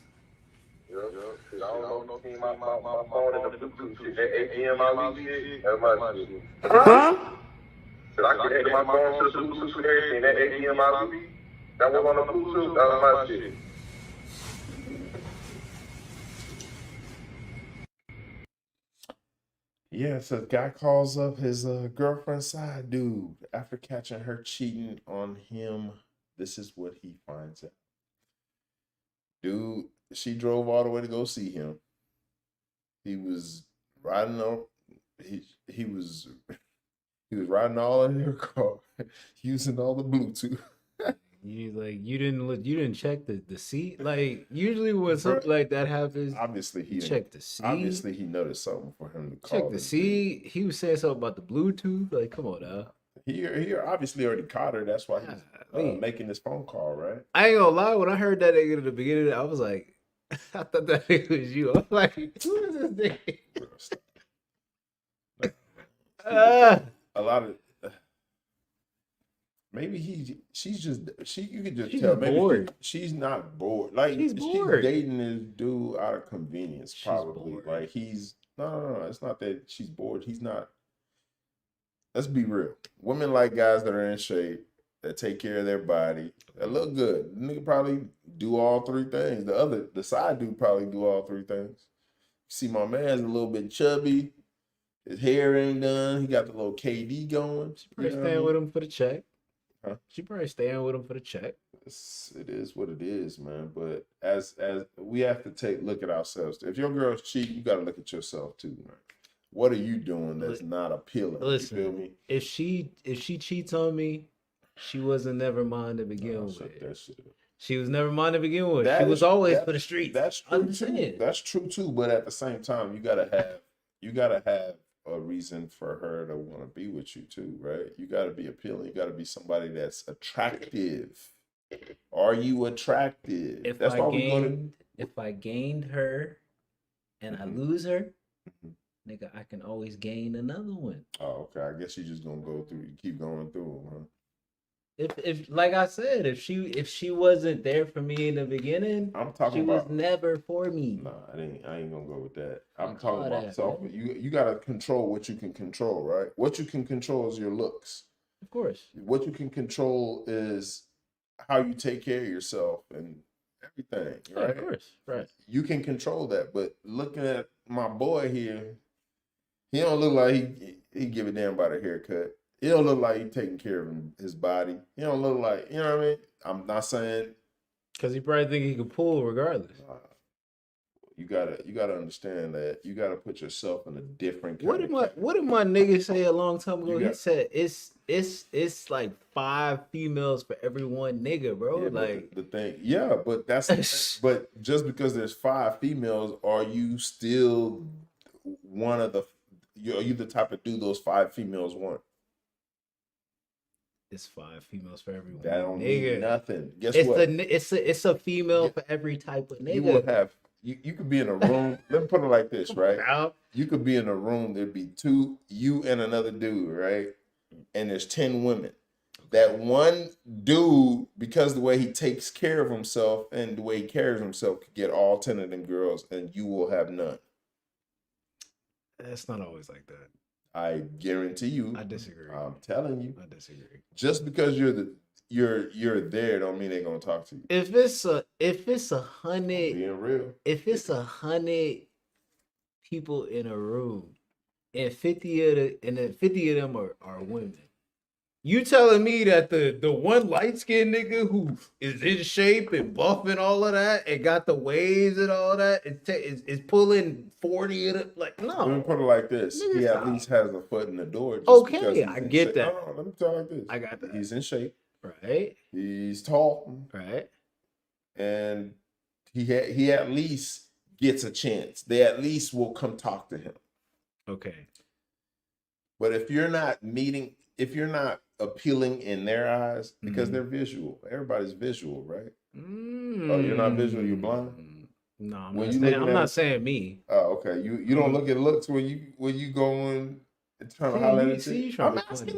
Huh? I connected my phone to the Bluetooth and everything. That HDMI that was on the Bluetooth, that was my shit. Yeah, so the guy calls up his girlfriend's side dude after catching her cheating on him. This is what he finds out. Dude, she drove all the way to go see him. He was riding on. He was riding all in her car, using all the Bluetooth. You didn't check the seat. Like usually when something like that happens, obviously he checked the seat. Obviously he noticed something for him to call. Check the seat. He was saying something about the Bluetooth. Like, come on now. He obviously already caught her. That's why he's making this phone call, right? I ain't gonna lie. When I heard that nigga at the beginning, I was like, I thought that nigga was you. I'm like, who is this nigga? A lot of maybe you could just tell maybe bored. She's not bored. Like she's dating this dude out of convenience, probably. Bored. Like he's no, it's not that she's bored. He's not. Let's be real. Women like guys that are in shape, that take care of their body, that look good. The nigga probably do all three things. The side dude probably do all three things. See, my man's a little bit chubby. His hair ain't done. He got the little KD going. She probably staying with him for the check. She probably staying with him for the check. It is what it is, man. But as we have to look at ourselves. If your girl's cheating, you got to look at yourself too, man. What are you doing that's not appealing? Listen, you feel me? If she cheats on me, she wasn't never mine to begin with. That shit. She was never mine to begin with. She was always for the streets. That's true too. That's true too. But at the same time, you gotta have a reason for her to want to be with you too, right? You gotta be appealing. You gotta be somebody that's attractive. Are you attractive? That's why we go to. If I gained her and I lose her, nigga, I can always gain another one. Oh, okay. I guess you just gonna keep going through them, huh? If like I said, if she wasn't there for me in the beginning, she was never for me. Nah, I ain't gonna go with that. I'm talking about self. You gotta control what you can control, right? What you can control is your looks. Of course. What you can control is how you take care of yourself and everything, right? Of course, right. You can control that, but looking at my boy here, he don't look like he give a damn about a haircut. He don't look like he taking care of his body. He don't look like, you know what I mean? I'm not saying because he probably think he could pull regardless. You gotta understand that you gotta put yourself in a different. What did my nigga say a long time ago? He said it's like 5 females for every one nigga, bro. Yeah, like the thing, yeah, but that's but just because there's 5 females, are you still one of the? Are you the type of dude those 5 females want? It's 5 females for every one. That don't mean nothing. Guess what? It's a female for every type of nigga. You will have. You could be in a room. Let me put it like this, right? You could be in a room. There'd be 2, you and another dude, right? And there's 10 women. That one dude, because the way he takes care of himself and the way he carries himself, could get all 10 of them girls, and you will have none. It's not always like that. I guarantee you. I disagree. I'm telling you. I disagree. Just because you're there don't mean they're gonna talk to you. If it's 100, being real. If it's 100 people in a room, and 50 of them are women, you telling me that the one light skinned nigga who is in shape and buff and all of that and got the waves and all that is pulling 40 of them? Like, no. Let me put it like this: he at least has a foot in the door. Okay, I get that. No, let me tell you like this: I got that. He's in shape. Right. He's tall. Right. And he at least gets a chance. They at least will come talk to him. Okay. But if you're not appealing in their eyes, because they're visual. Everybody's visual, right? Oh, you're not visual, you're blind? No, I'm not saying me. Oh, okay. You don't look at looks when you going trying to holler at you trying to be funny.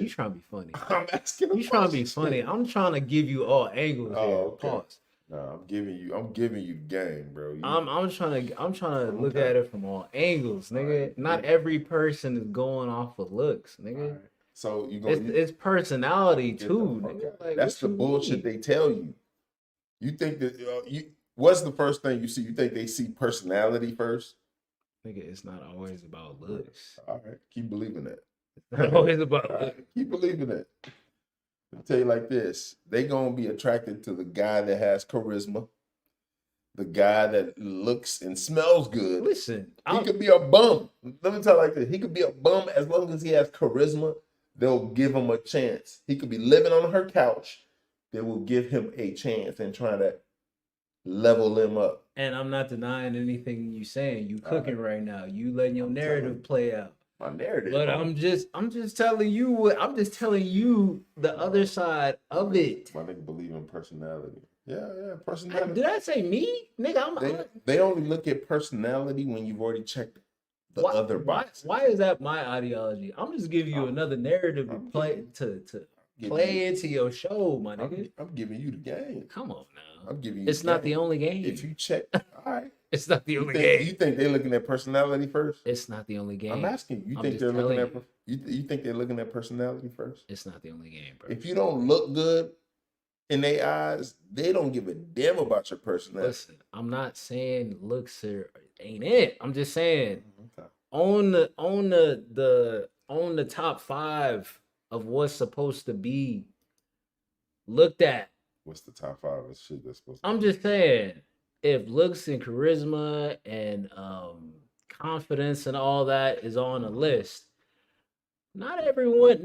You trying to be funny. I'm asking a question. You trying to be funny. I'm trying to give you all angles here. Okay. Pause. No, I'm giving you game, bro. I'm trying to look at it from all angles, nigga. Right. Not every person is going off of looks, nigga. Right. So it's personality too, nigga. Like, that's the bullshit they tell you. You think that what's the first thing you see? You think they see personality first? Nigga, it's not always about looks. All right, keep believing that. It's not always about looks. Keep believing it. I'll tell you like this: they gonna be attracted to the guy that has charisma, the guy that looks and smells good. Listen, he could be a bum. Let me tell you like this: he could be a bum as long as he has charisma. They'll give him a chance. He could be living on her couch. They will give him a chance and try to level him up. And I'm not denying anything you saying. You cooking right now. You letting your narrative play out. My narrative. But I'm just telling you the other side of it. My nigga believe in personality. Yeah, personality. Did I say me? Nigga, they only look at personality when you've already checked the other box. Why is that my ideology? I'm just giving you another narrative to play into your show, my nigga. I'm giving you the game. Come on now. I'm giving you. It's not the only game. If you check, all right. It's not the only game. You think they're looking at personality first? It's not the only game. I'm asking you. Think they're looking at you think they're looking at personality first? It's not the only game, bro. If you don't look good in their eyes, they don't give a damn about your personality. Listen, I'm not saying looks ain't it. I'm just saying on the top 5 of what's supposed to be looked at. What's the top 5 of shit that's supposed to I'm just saying, if looks and charisma and confidence and all that is on a list, not every woman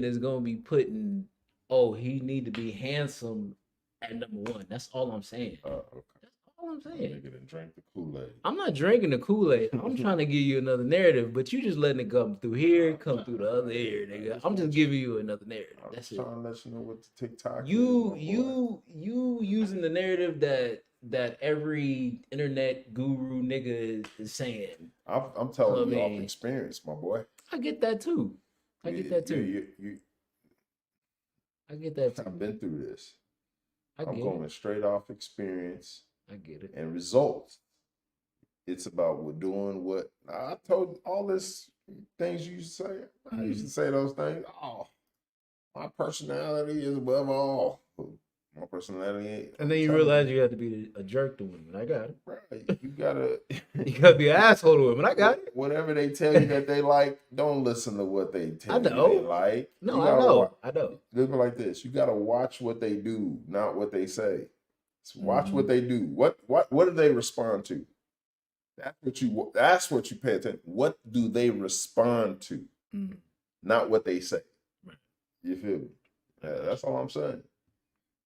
is gonna be putting, oh, he need to be handsome at number 1. That's all I'm saying. Okay. That's all I'm saying. Nigga done drank the Kool-Aid. I'm not drinking the Kool-Aid. I'm trying to give you another narrative, but you just letting it come through here, come through the other ear, nigga. I'm just giving you another narrative. That's it. I'm trying to let you know what the TikTok You is. using the narrative that every internet guru nigga is saying. I'm telling you off experience, my boy. I get that too. I get that too. I get that too. I've been through this. I'm get going straight off experience. I get it. And results. It's about doing what I told all this things you used to say. I used to say those things. Oh, my personality is above all. My personality ain't. And then you realize you have to be a jerk to women. I got it. Right. You gotta be an asshole to women. I got it. Whatever they tell you that they like, don't listen to what they tell you they like. No, I know. I know. Live like this. You gotta watch what they do, not what they say. So watch what they do. What do they respond to? That's what you pay attention. What do they respond to? Not what they say. Right. You feel me? That's all I'm saying.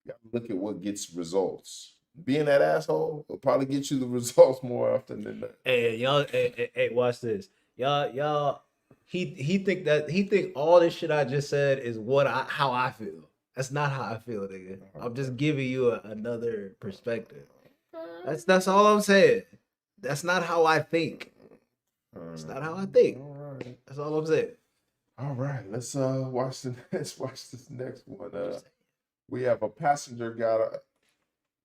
You gotta look at what gets results. Being that asshole will probably get you the results more often than that. Hey, y'all, hey, watch this. Y'all, he think all this shit I just said is how I feel. That's not how I feel, nigga. I'm just giving you another perspective. That's all I'm saying. That's not how I think. That's not how I think. All right. That's all I'm saying. All right, let's watch this next one. We have a passenger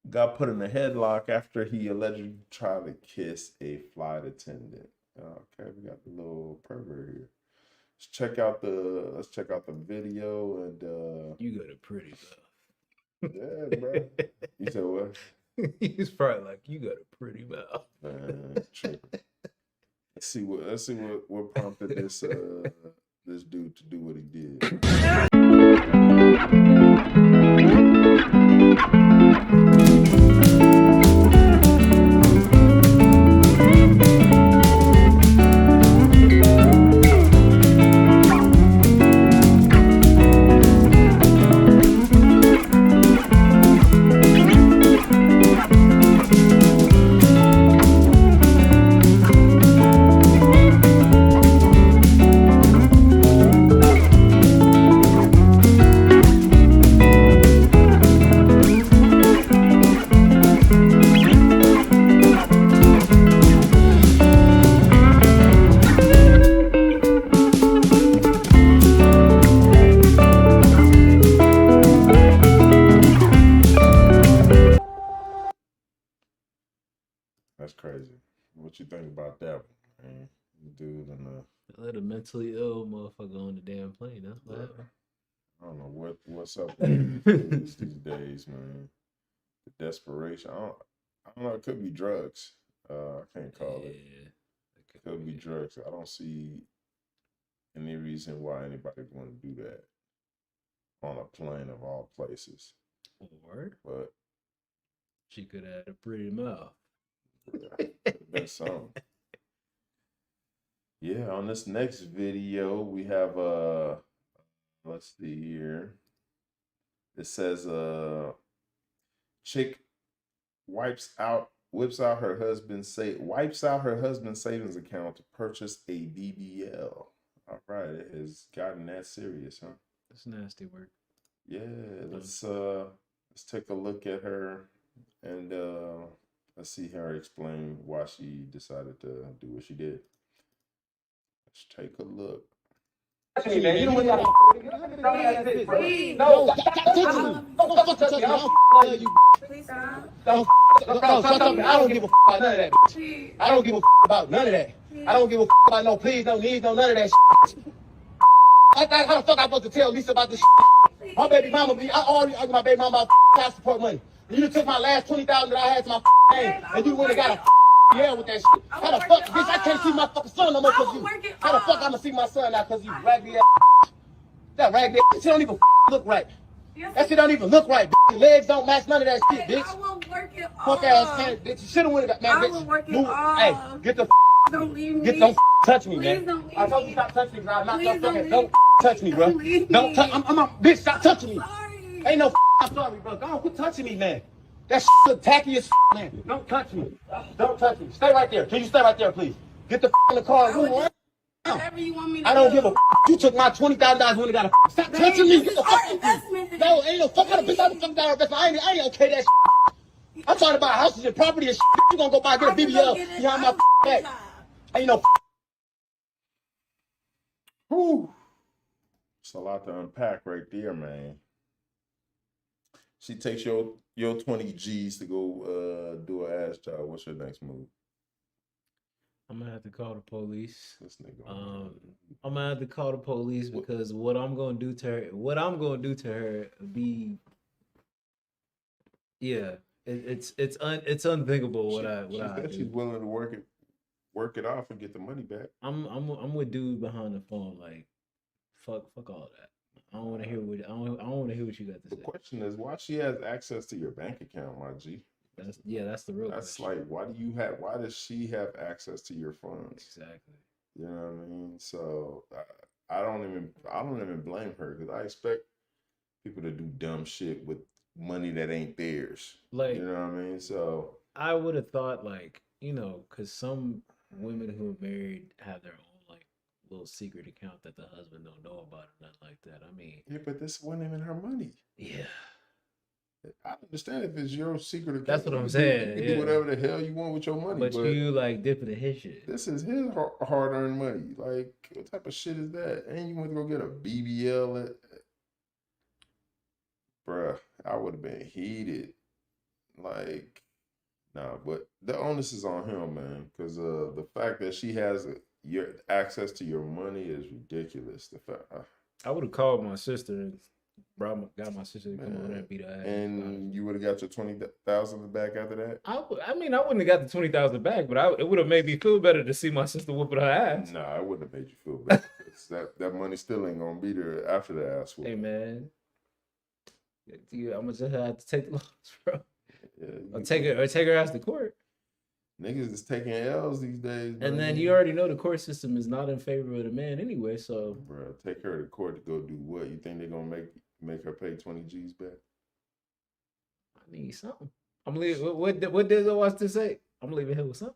got put in a headlock after he allegedly tried to kiss a flight attendant. Okay, we got the little pervert here. Let's check out the video and you got a pretty mouth. Yeah, bro. You said what? He's probably like, you got a pretty mouth. Man, tripping. Let's see what prompted this this dude to do what he did. That's crazy. What you think about that one, man? Dude and let a mentally ill motherfucker on the damn plane. That's what happened. I don't know what's up with these days, man. The desperation. I don't know. It could be drugs. I can't call it. It could be drugs. I don't see any reason why anybody would want to do that on a plane of all places. Word. But she could have had a pretty mouth. That's something. Yeah, on this next video, we have let's see here. It says chick wipes out her husband's savings account to purchase a BBL. All right, it has gotten that serious, huh? That's nasty work. Yeah, let's take a look at her and let's see her explain why she decided to do what she did. Let's take a look. Hey, man, you know what y'all Please stop. I don't give a about none of that. I don't give a about none of that. I don't give a about no please, no needs, no none of that. How the fuck I supposed to tell Lisa about this? My baby mama, I already argued my baby mama about child support money. You took my last $20,000 that I had to my name, and you went and got a yeah with that shit. How the fuck, bitch, I can't see my fucking son no more because you. How the fuck I'ma see my son now because you raggedy ass? That rag, that shit don't even look right. That shit don't even look right. Your legs don't match none of that shit, bitch. I will work it off. Fuck ass candid, bitch. You shoulda went got man, bitch. I will work it Move. off. Hey, get the Don't leave me. don't touch me, Please man. don't leave I told you me. stop touching me, bro. I'm not Please fucking. don't Don't touch me, bro. Don't leave Don't me. touch. I'm bitch. Stop touching me. Sorry. Ain't no I'm sorry, bro. Go on, quit touching me, man. That look tacky as man. Don't touch me. Don't touch me. Stay right there. Can you stay right there, please? Get the in the car. Whatever you want me to I don't do. give a You took my $20,000 when you got a stop touching me. Get the fuck investment. No, ain't no fuck out of bitch. I don't fucking got investment. I ain't okay that I'm talking about houses and property and You gonna go buy get a BBL behind my back. Ain't no Whew. It's a lot to unpack right there, man. She takes your 20 G's to go do an ass job. What's your next move? I'm gonna have to call the police. This nigga. I'm gonna have to call the police because what I'm gonna do to her be, yeah, it's unthinkable. She said she's willing to work it off and get the money back. I'm with dude behind the phone. Like, fuck all that. I don't want to hear what you got to say. The question is why she has access to your bank account, my G. That's the real That's question. like why does she have access to your funds? Exactly. You know what I mean? So I don't even blame her because I expect people to do dumb shit with money that ain't theirs. Like, you know what I mean? So I would have thought, like, because some women who are married have their own like little secret account that the husband don't know about or nothing like that. I mean, yeah, but this wasn't even her money. Yeah. I understand if it's your secret account. That's what I'm saying. You can do whatever the hell you want with your money. But you like dipping in his shit. This is his hard-earned money. Like, what type of shit is that? And you went to go get a BBL bruh, I would have been heated. Like, nah, but the onus is on him, man. Because the fact that she has your access to your money is ridiculous. The fact I would have called my sister and got my sister to come over and beat her ass. And you would have got your $20,000 back after that? I mean, I wouldn't have got the $20,000 back, but it would have made me feel better to see my sister whooping her ass. Nah, it wouldn't have made you feel better. that money still ain't gonna be there after the ass whooping. Hey, man. I'm gonna just have to take the loss, bro. Yeah, Or take her ass to court. Niggas is taking L's these days. And man. then you already know the court system is not in favor of the man anyway, so. Bro, take her to court to go do what? You think they're gonna make her pay 20 G's back? I need something. I'm leaving. What did I watch to say? I'm leaving here with something.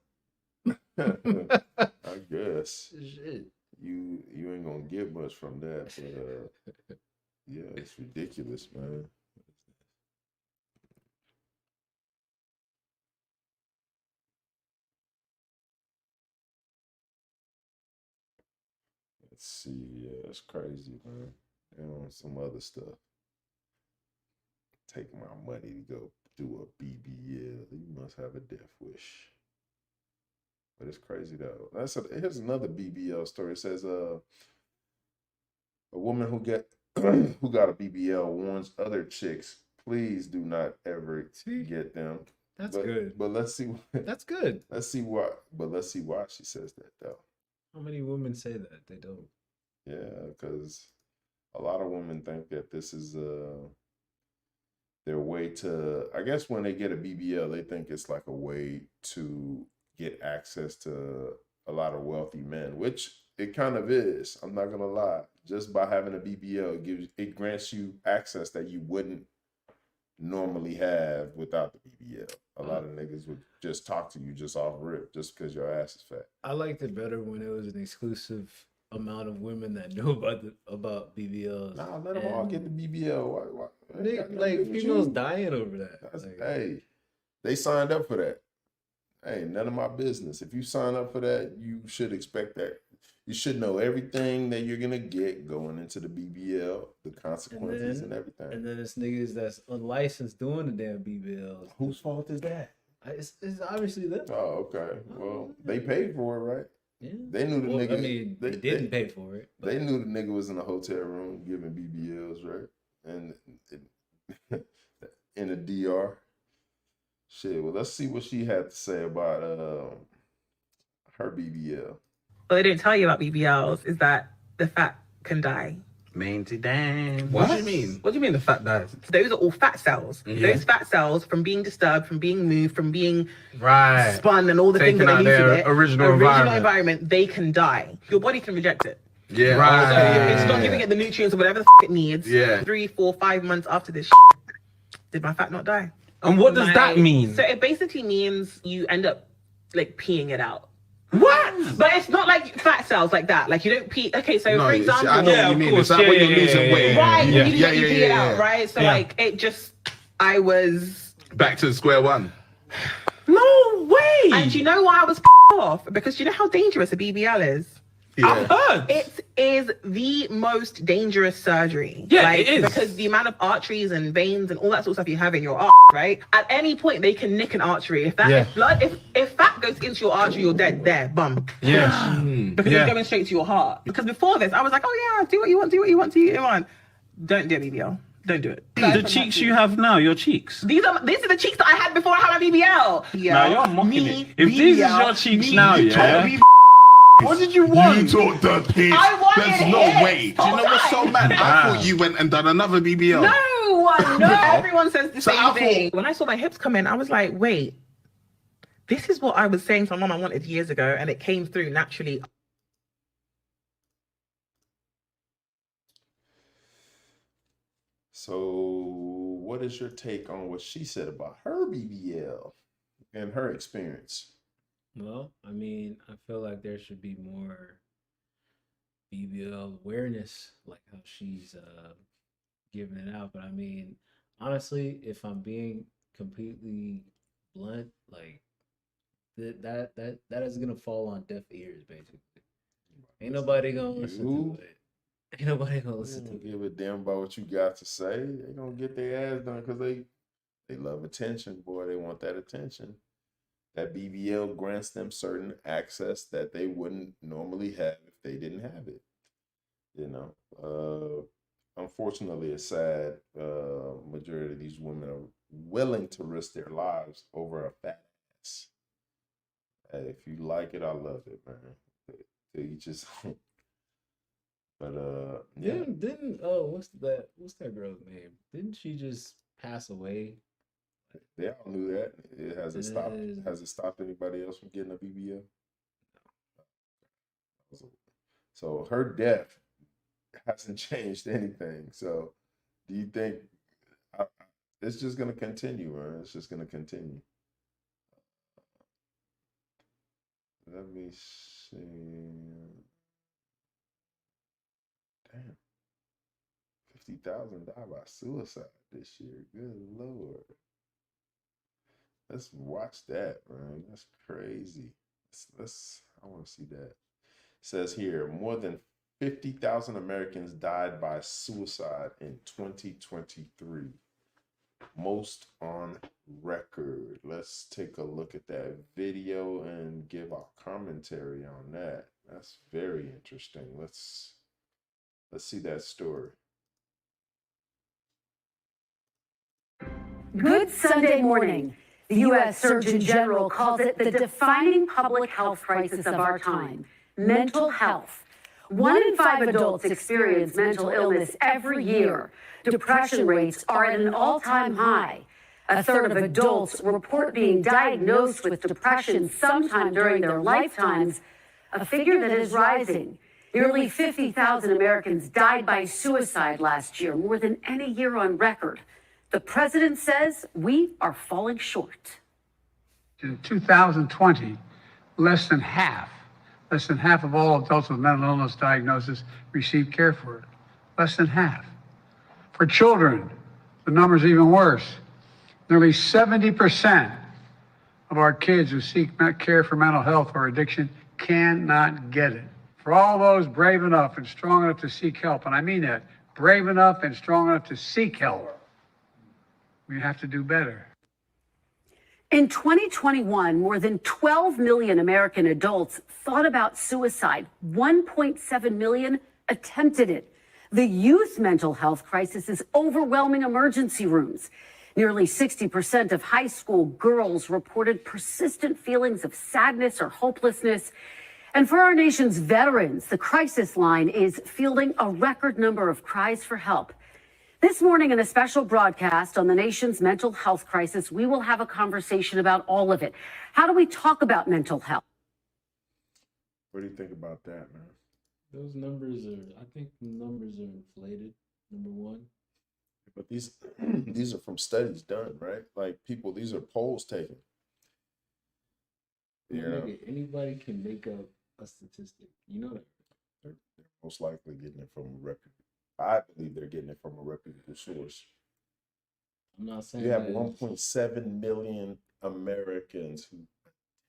I guess. Shit. You ain't gonna get much from that, but yeah, it's ridiculous, man. Let's see, yeah, it's crazy, man. And some other stuff. Take my money to go do a BBL. You must have a death wish. But it's crazy though. Here's another BBL story. It says a woman who got a BBL warns other chicks, please do not ever get them. That's good. But let's see. That's good. Let's see why. But let's see why she says that though. How many women say that? They don't. Yeah, because a lot of women think that this is their way to, I guess when they get a BBL, they think it's like a way to get access to a lot of wealthy men, which it kind of is. I'm not gonna lie. Just by having a BBL, it grants you access that you wouldn't normally have without the BBL. A lot of niggas would just talk to you just off rip, just because your ass is fat. I liked it better when it was an exclusive amount of women that knew about BBLs. Nah, let them all get the BBL. Why? Like females dying over that. Hey, they signed up for that. Hey, none of my business. If you sign up for that, you should expect that. You should know everything that you're gonna get going into the BBL, the consequences and everything. And then it's niggas that's unlicensed doing the damn BBLs. Whose fault is that? It's obviously them. Oh, okay. Well, they paid for it, right? Yeah. They knew the nigga. I mean, they didn't pay for it. They knew the nigga was in a hotel room giving BBLs, right? And in a DR. Shit. Well, let's see what she had to say about her BBL. What they didn't tell you about BBLs is that the fat can die. Mainly damn. What do you mean? What do you mean the fat dies? Those are all fat cells. Yeah. Those fat cells, from being disturbed, from being moved, from being spun and all the things that out they use their in it, original environment, they can die. Your body can reject it. Yeah. So if it's not giving it the nutrients or whatever the it needs, 3, 4, 5 months after this did my fat not die? And what does that mean? So it basically means you end up like peeing it out. What? But it's not like fat cells like that. Like you don't pee. Okay, so No, for it's- example, I know what you mean. It's like when you're losing weight. right? Yeah. You pee it out, right? So Yeah. like it just, I was Back to square one. no way. And do you know why I was off? Because you know how dangerous a BBL is. Yeah. Heard. It is the most dangerous surgery. Yeah, like, it is. Because the amount of arteries and veins and all that sort of stuff you have in your arm, right? At any point, they can nick an artery. If that, if fat goes into your artery, you're dead there, bum. Yeah. Because it's going straight to your heart. Because before this, I was like, oh yeah, do what you want, do what you want, do what you want. Don't do a BBL. Don't do it. The cheeks you have now, your cheeks. These are the cheeks that I had before I had my BBL. Now you're mocking it. If these is your cheeks now, yeah. What did you want? You took the piss. I wanted There's no it. way. Do you know what's so mad? I thought you went and done another BBL. No, everyone says the same thing. When I saw my hips come in, I was like, wait, this is what I was saying to my mom I wanted years ago, and it came through naturally. So, what is your take on what she said about her BBL and her experience? Well, I mean, I feel like there should be more BBL awareness, like how she's giving it out. But I mean, honestly, if I'm being completely blunt, like that is gonna fall on deaf ears, basically. Ain't nobody gonna listen to it. Ain't nobody gonna listen to it. Give a damn about what you got to say. They gonna get their ass done because they love attention, boy. They want that attention. That BBL grants them certain access that they wouldn't normally have if they didn't have it. You know, unfortunately, it's sad. Majority of these women are willing to risk their lives over a fat ass. Hey, if you like it, I love it, man. To each his own. But yeah. Didn't what's that girl's name? Didn't she just pass away? They all knew that. It hasn't stopped. Has it stopped anybody else from getting a BBL? So her death hasn't changed anything. So do you think it's just going to continue, man? It's just going to continue. Let me see. Damn. 50,000 died by suicide this year. Good Lord. Let's watch that, man. That's crazy. I want to see that. It says here, more than 50,000 Americans died by suicide in 2023. Most on record. Let's take a look at that video and give our commentary on that. That's very interesting. Let's see that story. Good Sunday morning. The U.S. Surgeon General calls it the defining public health crisis of our time, mental health. 1 in 5 adults experience mental illness every year. Depression rates are at an all-time high. A third of adults report being diagnosed with depression sometime during their lifetimes, a figure that is rising. Nearly 50,000 Americans died by suicide last year, more than any year on record. The president says we are falling short. In 2020, less than half of all adults with mental illness diagnosis received care for it. Less than half. For children, the number's even worse. Nearly 70% of our kids who seek care for mental health or addiction cannot get it. For all those brave enough and strong enough to seek help, and I mean that, brave enough and strong enough to seek help, we have to do better. In 2021, more than 12 million American adults thought about suicide. 1.7 million attempted it. The youth mental health crisis is overwhelming emergency rooms. Nearly 60% of high school girls reported persistent feelings of sadness or hopelessness. And for our nation's veterans, the crisis line is fielding a record number of cries for help. This morning, in a special broadcast on the nation's mental health crisis, we will have a conversation about all of it. How do we talk about mental health? What do you think about that, man? Those numbers are, I think the numbers are inflated, number one. But these are from studies done, right? Like people, these are polls taken. Anybody can make up a statistic. You know that. They're most likely getting it from a reputable. I believe they're getting it from a reputable source. I'm not saying you have that 1.7 million Americans who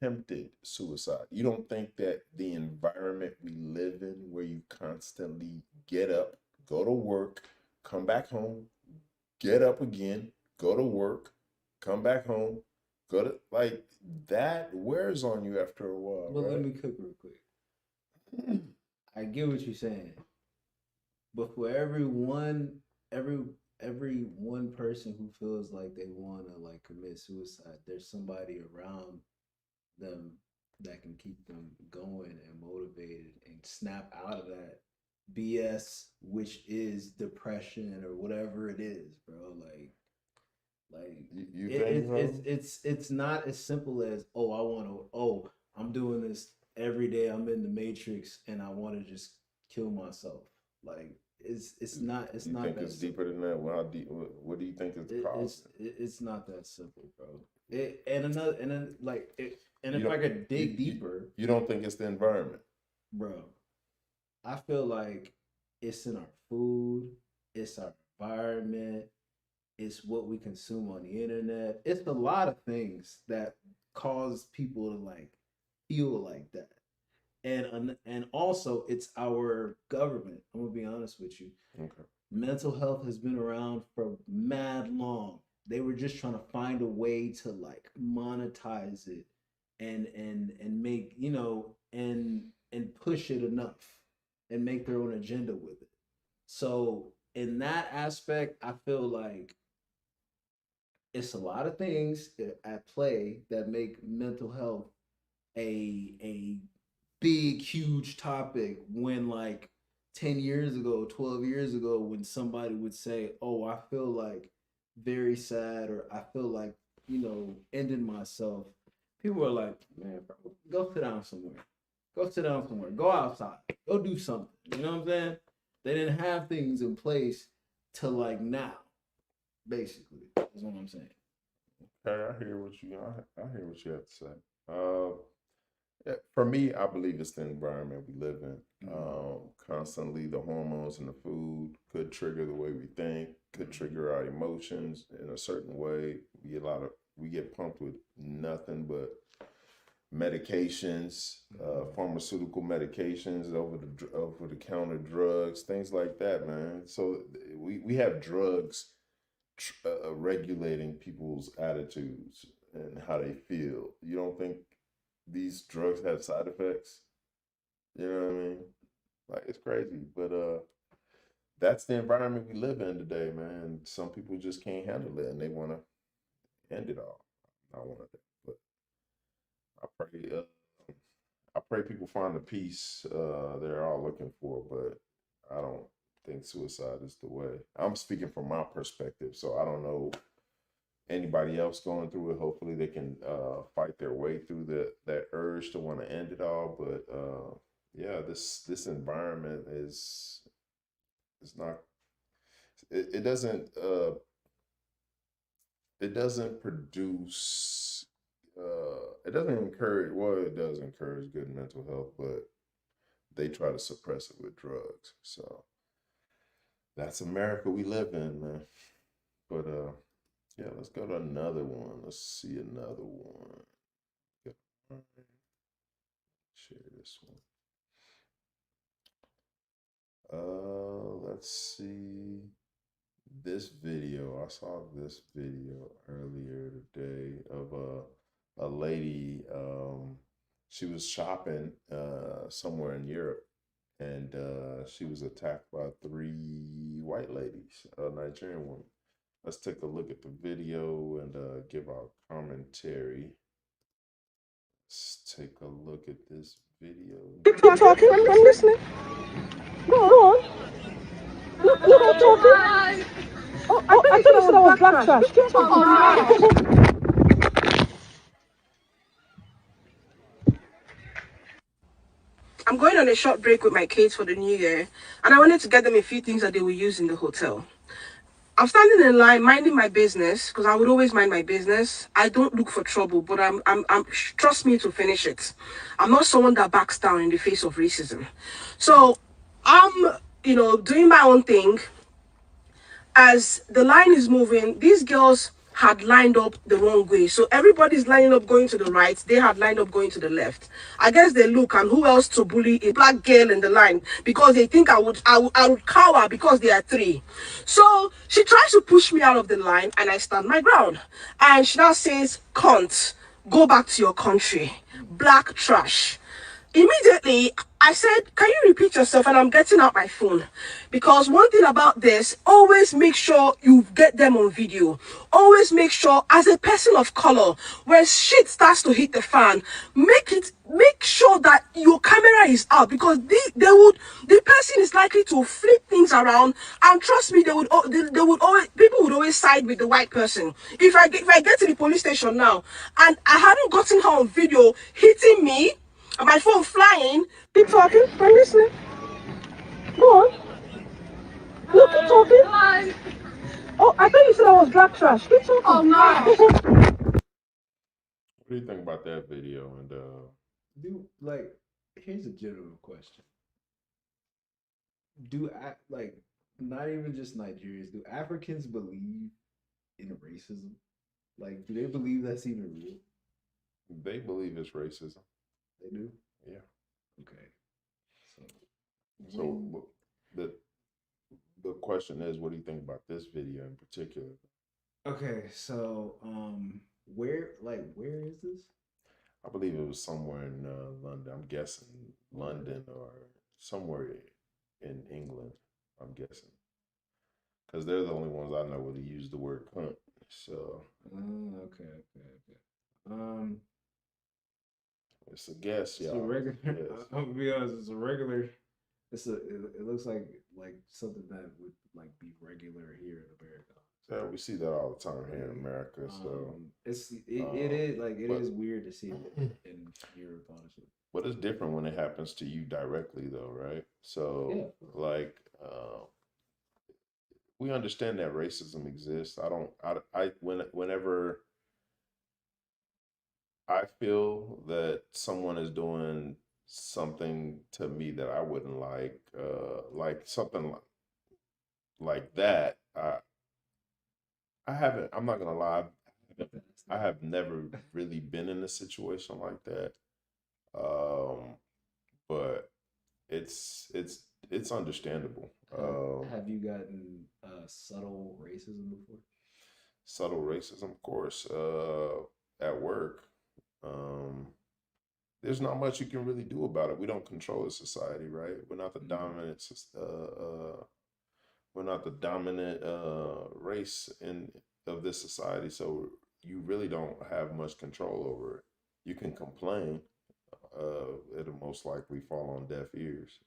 attempted suicide. You don't think that the environment we live in, where you constantly get up, go to work, come back home, get up again, go to work, come back home, go to, like, that wears on you after a while. But right? let me cook real quick. I get what you're saying, but for every one person who feels like they want to like commit suicide, there's somebody around them that can keep them going and motivated and snap out of that BS, which is depression or whatever it is, bro. It's not as simple as I'm doing this every day. I'm in the matrix and I want to just kill myself. Like it's not. It's not. Think it's deeper than that? Well, how deep? What do you think is the cause? It's not that simple, bro. If I could dig deeper, you don't think it's the environment, bro? I feel like it's in our food, it's our environment, it's what we consume on the internet. It's a lot of things that cause people to like feel like that. And also it's our government. I'm gonna be honest with you. Okay. Mental health has been around for mad long. They were just trying to find a way to like monetize it and make, and push it enough and make their own agenda with it. So in that aspect, I feel like it's a lot of things at play that make mental health a big, huge topic when like 10 years ago, 12 years ago, when somebody would say, oh, I feel like very sad, or I feel like, ending myself. People are like, man, bro, go sit down somewhere. Go sit down somewhere. Go outside. Go do something. You know what I'm saying? They didn't have things in place to like now, basically. That's what I'm saying. Okay, I hear what you have to say. For me, I believe it's the environment we live in. Constantly, the hormones in the food could trigger the way we think, could trigger our emotions in a certain way. We get pumped with nothing but medications, pharmaceutical medications, over the counter drugs, things like that, man. So we have drugs regulating people's attitudes and how they feel. You don't think these drugs have side effects? You know what I mean? Like, it's crazy, but that's the environment we live in today, man. Some people just can't handle it and they want to end it all. I want that, but I pray people find the peace they're all looking for, but I don't think suicide is the way. I'm speaking from my perspective, so I don't know anybody else going through it. Hopefully they can fight their way through that urge to want to end it all. But yeah, this environment is not. It doesn't produce. It doesn't encourage. Well, it does encourage good mental health, but they try to suppress it with drugs. So that's America we live in, man. But yeah, let's go to another one. Let's see another one. Share this one. Let's see this video. I saw this video earlier today of a lady. She was shopping somewhere in Europe, and she was attacked by 3 white ladies, a Nigerian woman. Let's take a look at the video and give our commentary. Let's take a look at this video. Keep talking. I'm listening. Go on. Look, I'm talking. Oh, I thought you said I was black trash. Keep talking. I'm going on a short break with my kids for the new year, and I wanted to get them a few things that they will use in the hotel. I'm standing in line, minding my business, because I would always mind my business. I don't look for trouble, but I'm trust me to finish it. I'm not someone that backs down in the face of racism. So I'm, doing my own thing. As the line is moving, these girls had lined up the wrong way. So everybody's lining up going to the right. They had lined up going to the left. I guess they look, and who else to bully a black girl in the line because they think I would cower because they are three. So she tries to push me out of the line, and I stand my ground. And she now says, "Cunt, go back to your country. Black trash." Immediately, I said, "Can you repeat yourself?" And I'm getting out my phone. Because one thing about this, always make sure you get them on video. Always make sure, as a person of color, when shit starts to hit the fan, make sure that your camera is out. Because the person is likely to flip things around. And trust me, people would always side with the white person. If I get to the police station now, and I haven't gotten her on video hitting me, and my phone flying, keep talking. I'm listening. Go on. Look, keep talking. Oh, I thought you said I was black trash. Keep talking. Oh no. What do you think about that video? And here's a general question. Not even just Nigerians, do Africans believe in racism? Like, do they believe that's even real? They believe it's racism. They do? Yeah. Okay. So the question is, what do you think about this video in particular? Okay, so where is this? I believe it was somewhere in London. I'm guessing London or somewhere in England. I'm guessing because they're the only ones I know where they use the word cunt. So. Okay. It's a guess, y'all. It's a regular. Yes. I'm gonna be honest. It's a regular. It looks like something that would be regular here in America. Yeah, we see that all the time here in America. So it is weird to see it in Europe, honestly. But it's different when it happens to you directly, though, right? So we understand that racism exists. Whenever I feel that someone is doing something to me that I wouldn't like something like that, I'm not gonna lie, I have never really been in a situation like that. But it's understandable. Have you gotten subtle racism before? Subtle racism, of course, at work. There's not much you can really do about it. We don't control the society, right? We're not the dominant. We're not the dominant race of this society, so you really don't have much control over it. You can complain. It'll most likely fall on deaf ears.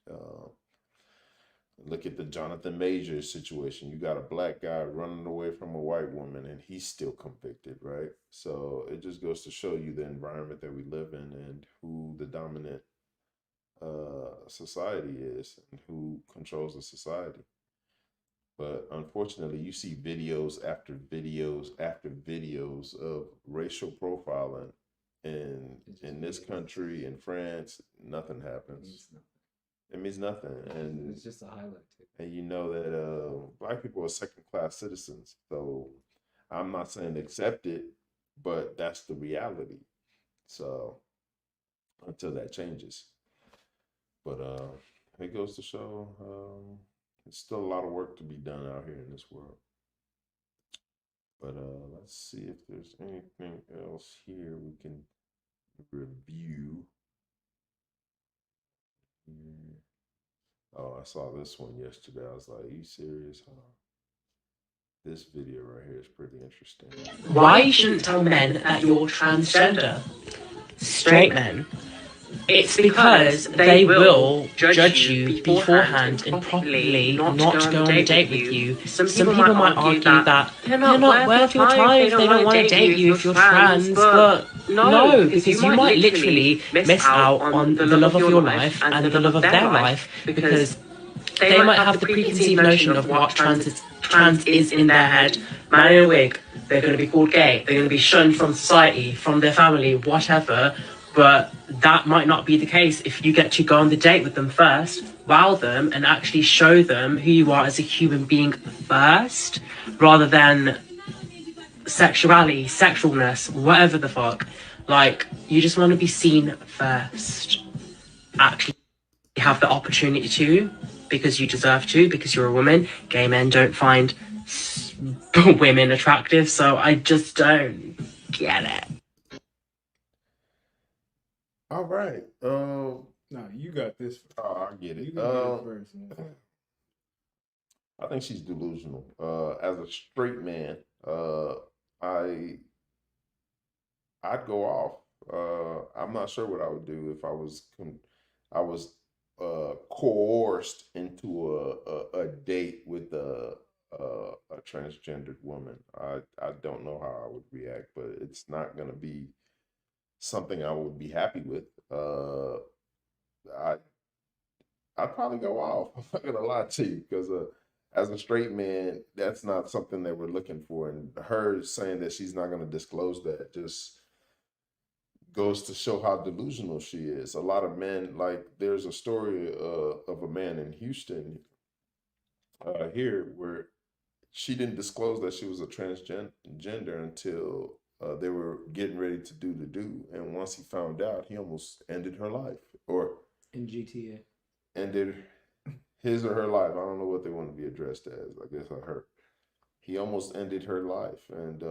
Look at the Jonathan Majors situation. You got a black guy running away from a white woman and he's still convicted, right? So it just goes to show you the environment that we live in and who the dominant society is and who controls the society. But unfortunately, you see videos after videos after videos of racial profiling in this country, in France. Nothing happens. It means nothing, and it's just a highlight. And you know that black people are second-class citizens. So I'm not saying accept it, but that's the reality. So until that changes, but it goes to show there's still a lot of work to be done out here in this world. But let's see if there's anything else here we can review. Oh, I saw this one yesterday. I was like, are you serious? Huh? This video right here is pretty interesting. Why you shouldn't tell men that you're transgender. straight men. It's because they will judge you beforehand and properly not go on a date with you. Some people might argue that they're not worth your time if they don't want to date you if you're trans, but no, because you might literally miss out on the love of your life and the love of their life because they might have the preconceived notion of what trans is in their head. Man in a wig, they're going to be called gay, they're going to be shunned from society, from their family, whatever. But that might not be the case if you get to go on the date with them first, wow them, and actually show them who you are as a human being first, rather than sexuality, sexualness, whatever the fuck. Like, you just want to be seen first. Actually have the opportunity to, because you deserve to, because you're a woman. Gay men don't find women attractive, so I just don't get it. All right. No, you got this. I get it. You can get it first, man. I think she's delusional. As a straight man, I'd go off. I'm not sure what I would do if I was coerced into a date with a transgendered woman. I don't know how I would react, but it's not gonna be something I would be happy with. I'd probably go off. I'm not gonna lie to you, because as a straight man, that's not something that we're looking for. And her saying that she's not gonna disclose that just goes to show how delusional she is. A lot of men, like, there's a story of a man in Houston here where she didn't disclose that she was a transgender until they were getting ready to do the do, and once he found out, he almost ended her life, or in GTA, ended his or her life. I don't know what they want to be addressed as. I guess her. He almost ended her life, and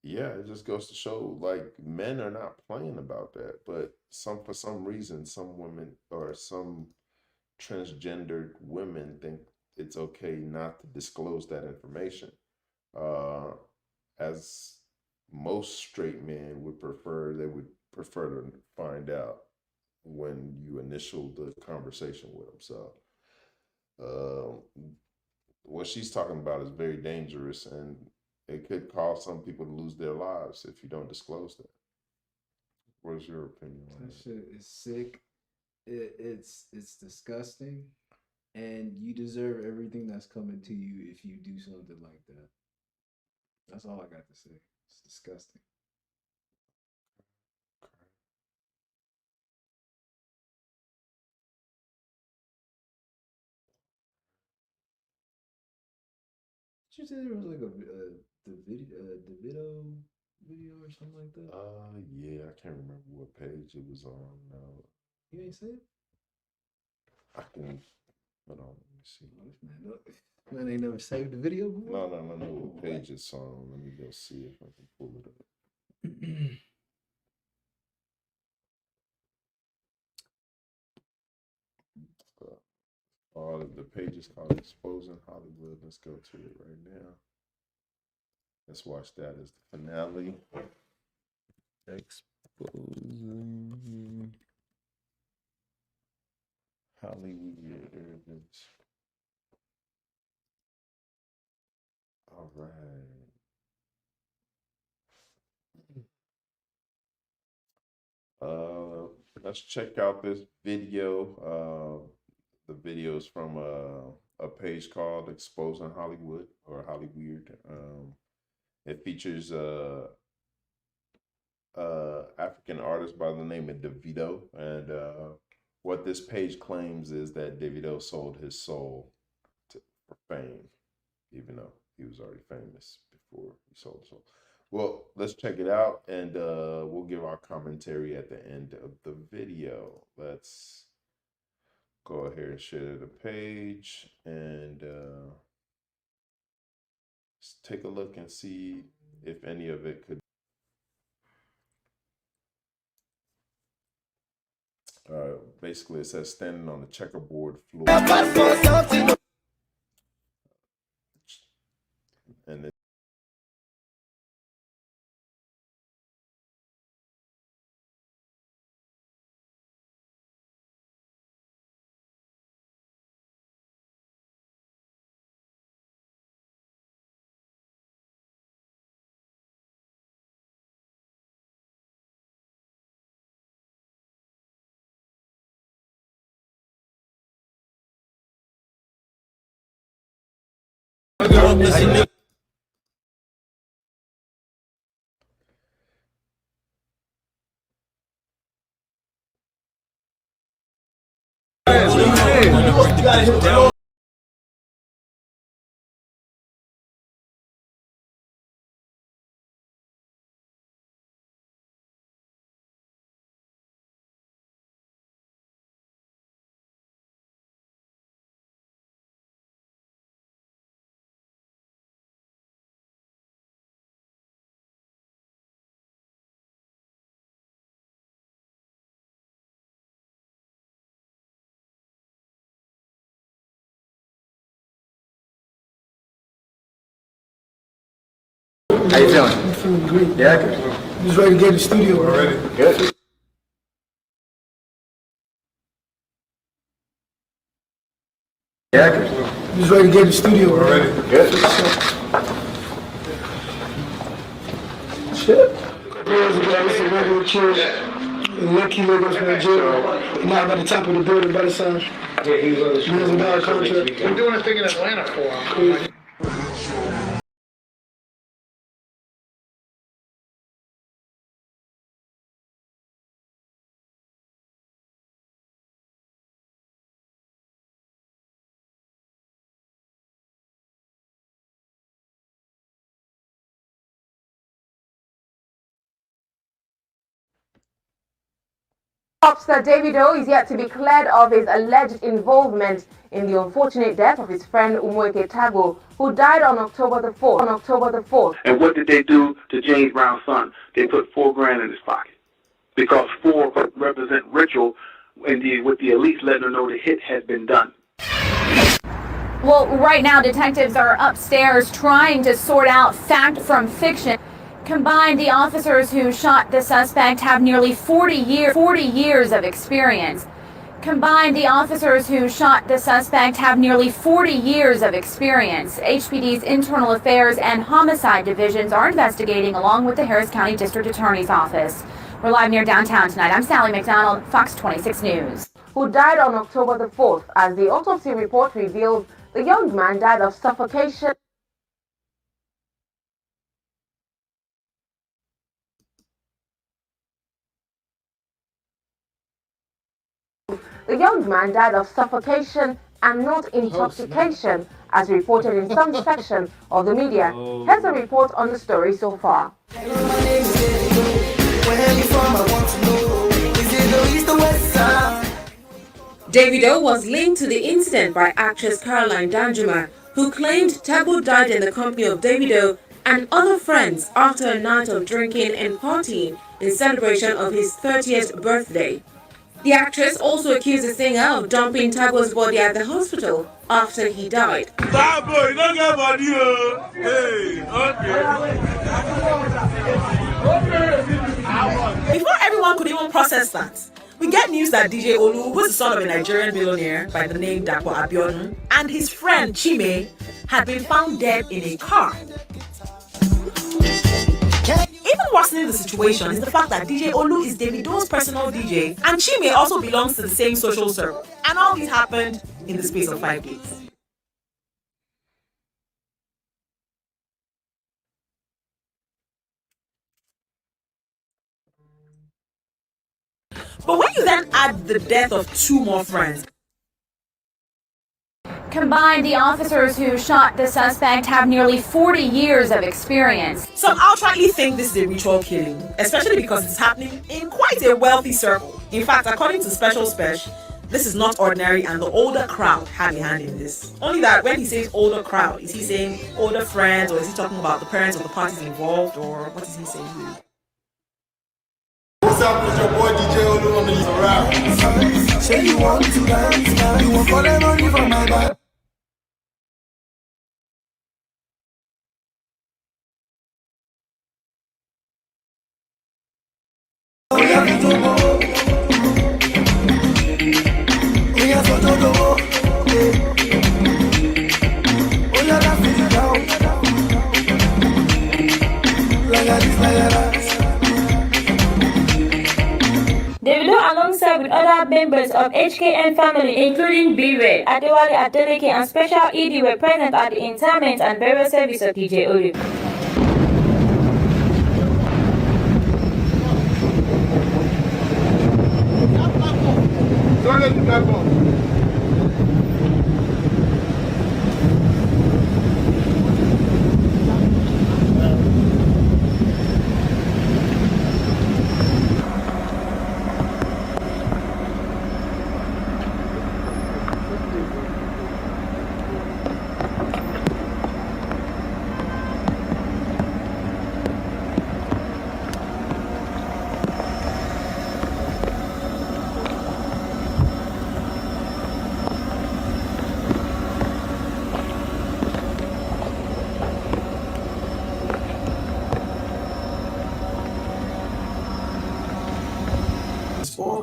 yeah, it just goes to show, like, men are not playing about that, but for some reason, some women or some transgendered women think it's okay not to disclose that information. As most straight men would prefer, they would prefer to find out when you initial the conversation with them. So what she's talking about is very dangerous, and it could cause some people to lose their lives if you don't disclose that. What's your opinion on that? Shit is sick. It's disgusting, and you deserve everything that's coming to you if you do something like that. That's all I got to say. It's disgusting. Did you say there was like the video or something like that? Yeah, I can't remember what page it was on now. You ain't say it? I can, hold on, let me see. Man ain't never saved the video before? No, I know what page it's on. Let me go see if I can pull it up. All of the pages called Exposing Hollywood. Let's go to it right now. Let's watch that as the finale. Exposing Hollywood. There it is. All right. Let's check out this video. The video is from a page called Exposing Hollywood, or Hollyweird. It features African artist by the name of Davido, and what this page claims is that Davido sold his soul for fame, even though he was already famous before he sold his soul. Well, let's check it out, and we'll give our commentary at the end of the video. Let's go ahead and share the page, and let's take a look and see if any of it could. Basically, it says standing on the checkerboard floor. And How you feeling? I'm feeling great. Yeah, good. Just ready to get in the studio already. Good. Yeah, good. Just ready to get in the studio already. Good. Shit. It's a regular church. Lucky Lagos, Nigeria. Not by the top of the building, by the sun. Yeah, he was on the $1,000 contract. We're doing a thing in Atlanta for him. Popstar Davido is yet to be cleared of his alleged involvement in the unfortunate death of his friend Umueke Tago, who died on October the 4th. And what did they do to James Brown's son? They put $4,000 in his pocket because 4 represent ritual, indeed, with the elites letting them know the hit has been done. Well, right now detectives are upstairs trying to sort out fact from fiction. Combined, the officers who shot the suspect have nearly 40 years of experience. Combined, the officers who shot the suspect have nearly 40 years of experience. HPD's Internal Affairs and Homicide Divisions are investigating along with the Harris County District Attorney's Office. We're live near downtown tonight. I'm Sally McDonald, Fox 26 News. Who died on October the 4th, as the autopsy report reveals the young man died of suffocation. The young man died of suffocation and not intoxication, as reported in some section of the media. Here's a report on the story so far. Davido was linked to the incident by actress Caroline Danjuma, who claimed Tago died in the company of Davido and other friends after a night of drinking and partying in celebration of his 30th birthday. The actress also accused the singer of dumping Tago's body at the hospital after he died. That boy, don't get body, hey, okay. Before everyone could even process that, we get news that DJ Olu, who is the son of a Nigerian billionaire by the name Dapo Abiodun, and his friend Chime had been found dead in a car. Even worsening the situation is the fact that DJ Olu is Davido's personal DJ and Chime also belongs to the same social circle. And all this happened in the space of 5 days. But when you then add the death of 2 more friends, Combined, the officers who shot the suspect have nearly 40 years of experience. some outrightly think this is a ritual killing, especially because it's happening in quite a wealthy circle. In fact, according to Special Spesh, this is not ordinary and the older crowd had a hand in this. Only that when he says older crowd, is he saying older friends, or is he talking about the parents of the parties involved, or what is he saying here? What's up with your boy DJ Olu on the rap? Say you want to dance, you want for the money from my back. Davido, alongside together with other members of HKN family, including B-Ray, Adewale Adeleke, and Special ED were present at the interment and burial service of DJ Olu. Don't let the platform.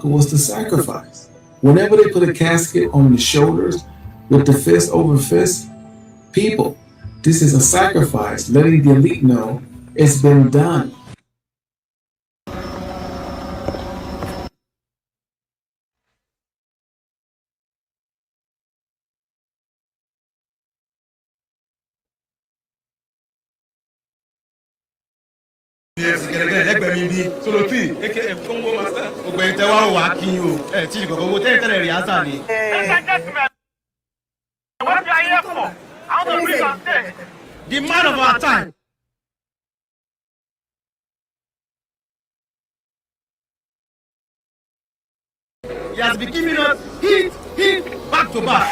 Was the sacrifice. Whenever they put a casket on the shoulders with the fist over fist, people, this is a sacrifice, letting the elite know it's been done. Yes, ẹgbẹ́ mi bí Solofi aka Congo Master. Gbogbo ẹ̀ tẹ́ wá wà á kí o. Ẹ tí ìgbọ̀gbọ̀ owó tẹ́lẹ̀ tẹ́lẹ̀ rí àṣà ni. What are you here for? How do we understand? The man of our time. He has been giving us hit, back to back.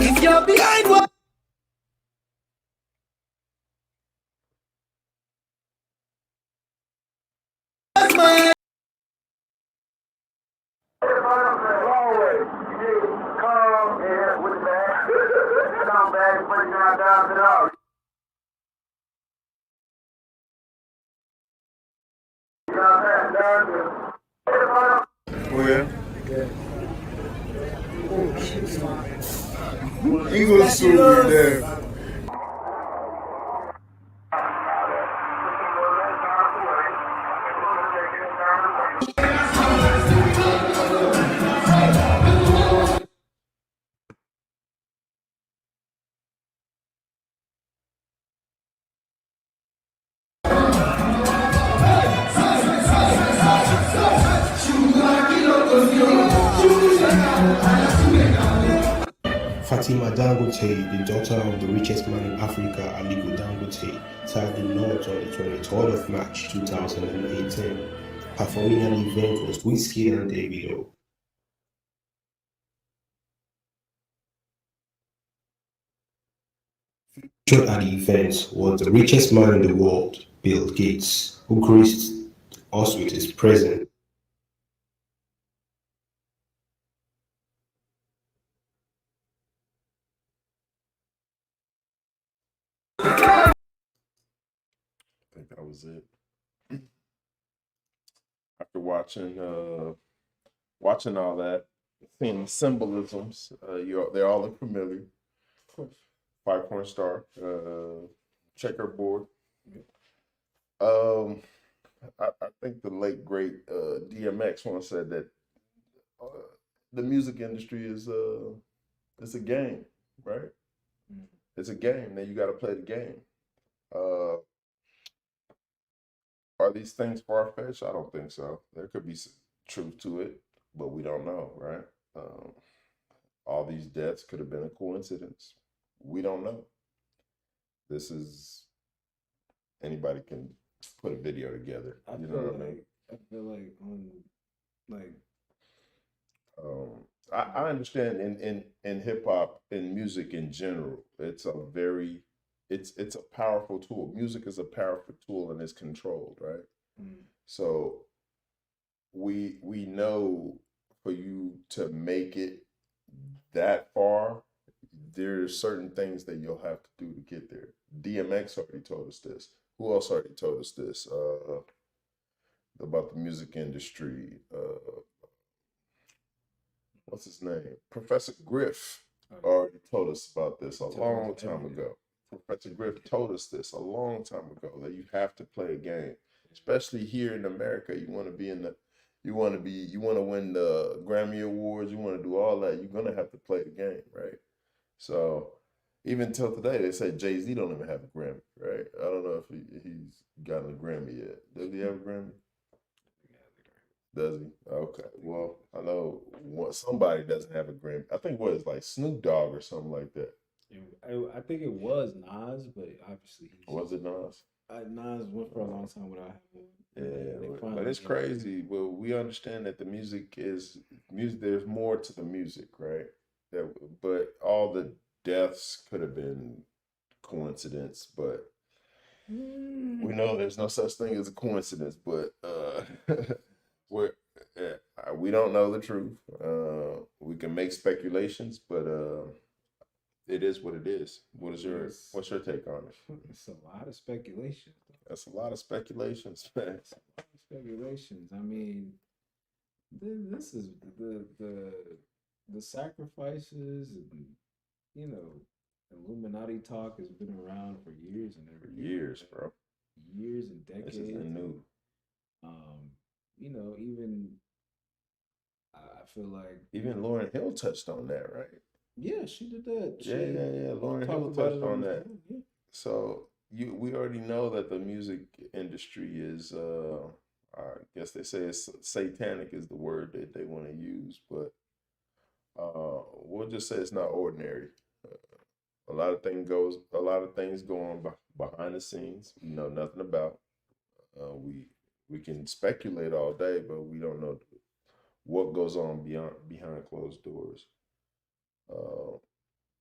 If you're behind what? Oh yeah? Oh shit. English school there. Fatima Dangote, the daughter of the richest man in Africa, Aliko Dangote, tied the knot on the 23rd of March 2018, performing an event with Wizkid and Davido. Featured at the event was the richest man in the world, Bill Gates, who graced us with his presence. I think that was it. After watching all that, seeing the symbolisms, they all look familiar. 5-point star, checkerboard. I think the late great DMX once said that the music industry is it's a game, right? It's a game. Now you got to play the game. Are these things far-fetched? I don't think so. There could be some truth to it, but we don't know, right? All these deaths could have been a coincidence. We don't know. This is, anybody can put a video together. I feel like I understand in hip hop and music in general, it's a powerful tool. Music is a powerful tool and it's controlled, right? So we know for you to make it that far, there's certain things that you'll have to do to get there. DMX already told us this. Who else already told us this? About the music industry. What's his name? Professor Griff already told us about this a long time ago. Professor Griff told us this a long time ago, that you have to play a game, especially here in America. You want to be in the, you want to win the Grammy Awards. You want to do all that. You're going to have to play the game, right? So even till today, they say Jay-Z don't even have a Grammy, right? I don't know if he's gotten a Grammy yet. Does he have a Grammy? Does he? Okay. Well, I know somebody doesn't have a Grammy. I think it's like Snoop Dogg or something like that. I think it was Nas, but obviously was it Nas? Nas went for a long time without having one. Yeah, but it's crazy. Well, we understand that the music is music. There's more to the music, right? But all the deaths could have been coincidence, but we know there's no such thing as a coincidence. But we don't know the truth. We can make speculations, but it is what it is. What's your take on it? It's a lot of speculation. That's a lot of speculations, man. It's a lot of speculations. I mean, this is the sacrifices and, you know, Illuminati talk has been around for years and everything. Years, bro. Years and decades. This isn't new. You know, even I feel like even Lauryn Hill touched on that, right? Yeah, she did that. Yeah. Lauryn Hill touched on that. Yeah. So we already know that the music industry is, I guess they say it's satanic is the word that they want to use, but we'll just say it's not ordinary. A lot of things go on behind the scenes. We know nothing about. We can speculate all day, but we don't know what goes on behind closed doors.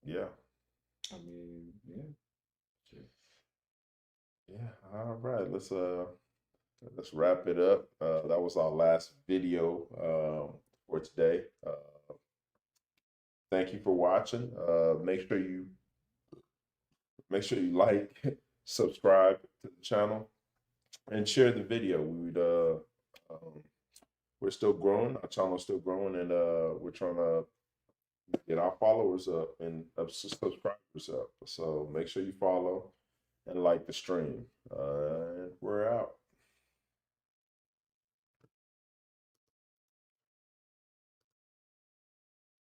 Yeah. I mean, yeah. Sure. Yeah. All right. Let's wrap it up. That was our last video for today. Thank you for watching. Make sure you like, subscribe to the channel, and share the video. We're still growing. Our channel is still growing, and we're trying to get our followers up and subscribers up. So make sure you follow and like the stream. And we're out.